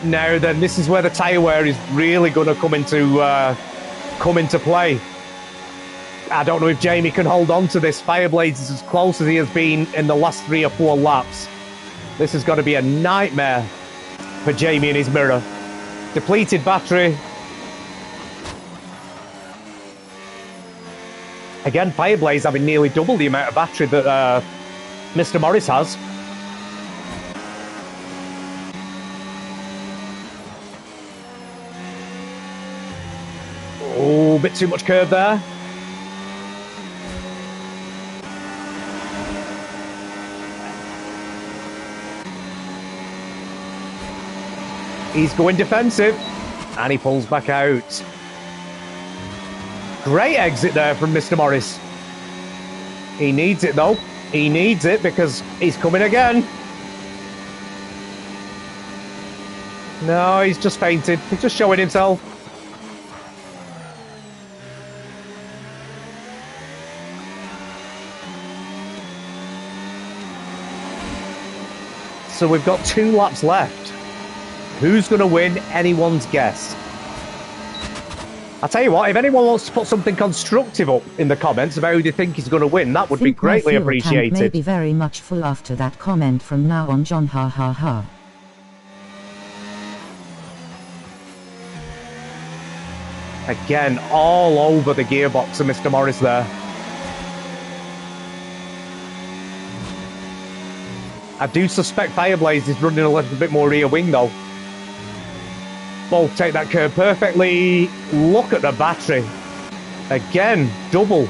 Now then, this is where the tyre wear is really going to come into play. I don't know if Jamie can hold on to this. Fireblaze is as close as he has been in the last 3 or 4 laps. This has got to be a nightmare for Jamie and his mirror. Depleted battery. Again, Fireblaze having nearly double the amount of battery that Mr. Morris has. Oh, a bit too much curve there. He's going defensive, and he pulls back out. Great exit there from Mr. Morris. He needs it, though. He needs it because he's coming again. No, he's just fainted. He's just showing himself. So we've got 2 laps left. Who's going to win? Anyone's guess. I'll tell you what, if anyone wants to put something constructive up in the comments about who they think is going to win, that would be greatly appreciated. May be very much full after that comment from now on, John. Ha ha ha. Again, all over the gearbox of Mr. Morris there. I do suspect Fireblaze is running a little bit more rear wing, though. Both take that curve perfectly. Look at the battery. Again, double.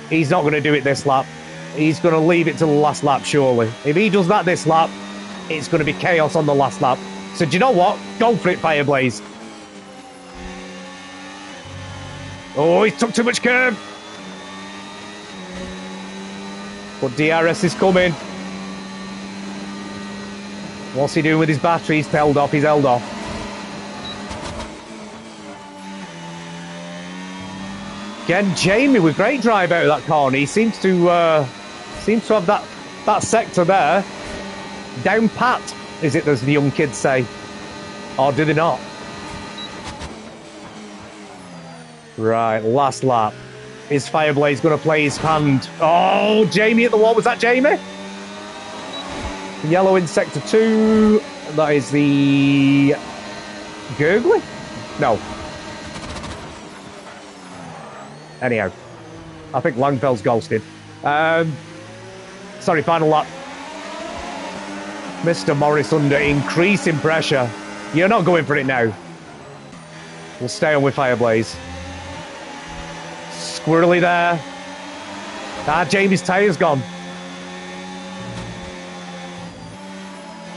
He's not going to do it this lap. He's going to leave it to the last lap, surely. If he does that this lap, it's going to be chaos on the last lap. So do you know what? Go for it, Fireblaze. Oh, he took too much curve. But DRS is coming. What's he doing with his battery? He's held off. He's held off. Again, Jamie with great drive out of that corner. He seems to have that sector there down pat. Is it, as the young kids say, or do they not? Right, last lap. Is Fireblaze going to play his hand? Oh, Jamie at the wall. Was that Jamie? Yellow in sector 2. That is the Gurgly? No. Anyhow, I think Langfell's ghosted. Sorry, final lap. Mr. Morris under increasing pressure. You're not going for it now. We'll stay on with Fireblaze. Squirrely there. Jamie's tyre's gone.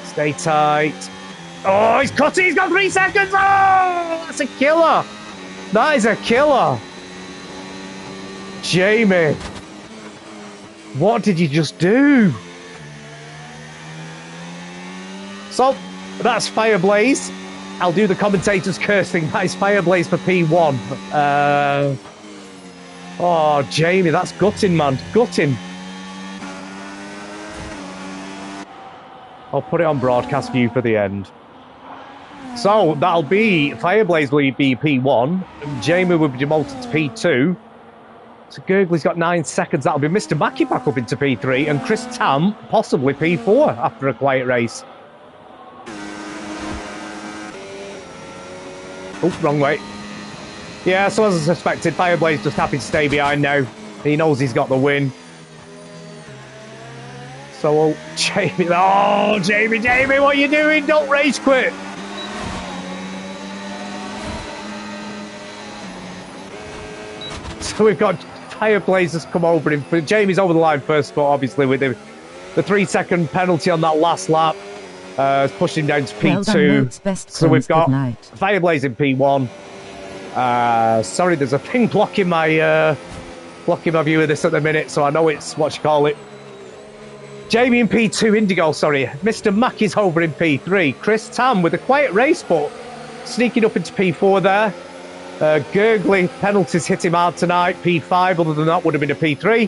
Stay tight. Oh, he's cut it. He's got 3 seconds. Oh, that's a killer. That is a killer. Jamie, what did you just do? So, that's Fireblaze. I'll do the commentator's curse thing. That is Fireblaze for P1. Oh, Jamie, that's gutting, man. Gutting. I'll put it on broadcast view for the end. So, that'll be... Fireblaze will be P1. Jamie will be demoted to P2. So, Gurgly's got 9 seconds. That'll be Mr. Mackey back up into P3. And Chris Tam, possibly P4 after a quiet race. Oh, wrong way. Yeah, so as I suspected, Fireblaze just happy to stay behind now. He knows he's got the win. So, Jamie... Oh, Jamie, what are you doing? Don't race quit. So we've got Fireblaze has come over him. Jamie's over the line first, but obviously with the 3-second penalty on that last lap. Pushing down to P2. So we've got Fireblaze in P1. Sorry, there's a thing blocking my view of this at the minute, so I know it's what you call it. Jamie in P2, Indigo, sorry. Mr. Mackey's over in P3. Chris Tam with a quiet race, but sneaking up into P4 there. Gurgly, penalties hit him hard tonight. P5, other than that, would have been a P3.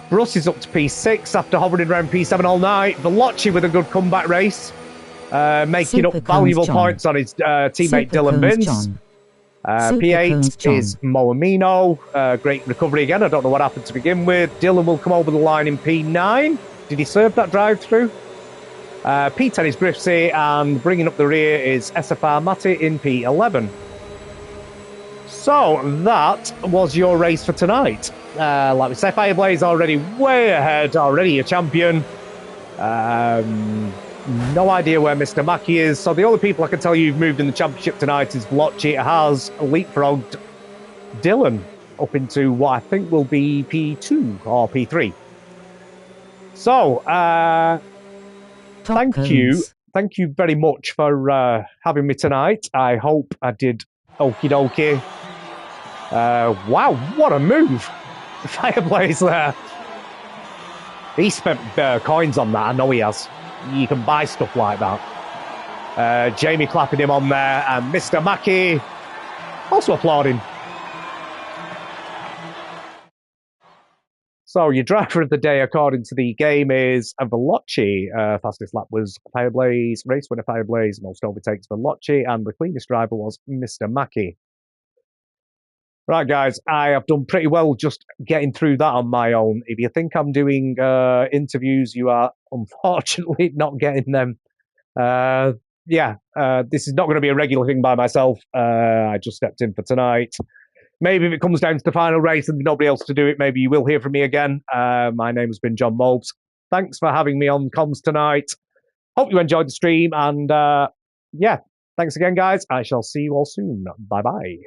Bruss is up to P6 after hovering around P7 all night. Veloci with a good comeback race, making up valuable points on his teammate Dylan Vince. P8 is Moamino. Great recovery again. I don't know what happened to begin with. Dylan will come over the line in P9. Did he serve that drive-through? P10 is Griffsey, and bringing up the rear is SFR Matty in P11. So that was your race for tonight. Like we said, Fireblaze already way ahead, already a champion. No idea where Mr. Mackey is. So the only people I can tell you who've moved in the championship tonight is Veloci has leapfrogged Dylan up into what I think will be P2 or P3. So, thank you very much for having me tonight. I hope I did okie dokie. Wow, what a move! Fireblaze there. He spent coins on that, I know he has. You can buy stuff like that. Jamie clapping him on there, and Mr. Mackey also applauding. So your driver of the day, according to the game, is Veloci. Fastest lap was Fireblaze. Race winner Fireblaze. Most overtakes Veloci, and the cleanest driver was Mr. Mackey. Right, guys, I have done pretty well just getting through that on my own. If you think I'm doing interviews, you are unfortunately not getting them. This is not going to be a regular thing by myself. I just stepped in for tonight. Maybe if it comes down to the final race and nobody else to do it, maybe you will hear from me again. My name has been John Mobes. Thanks for having me on comms tonight. Hope you enjoyed the stream. And thanks again, guys. I shall see you all soon. Bye-bye.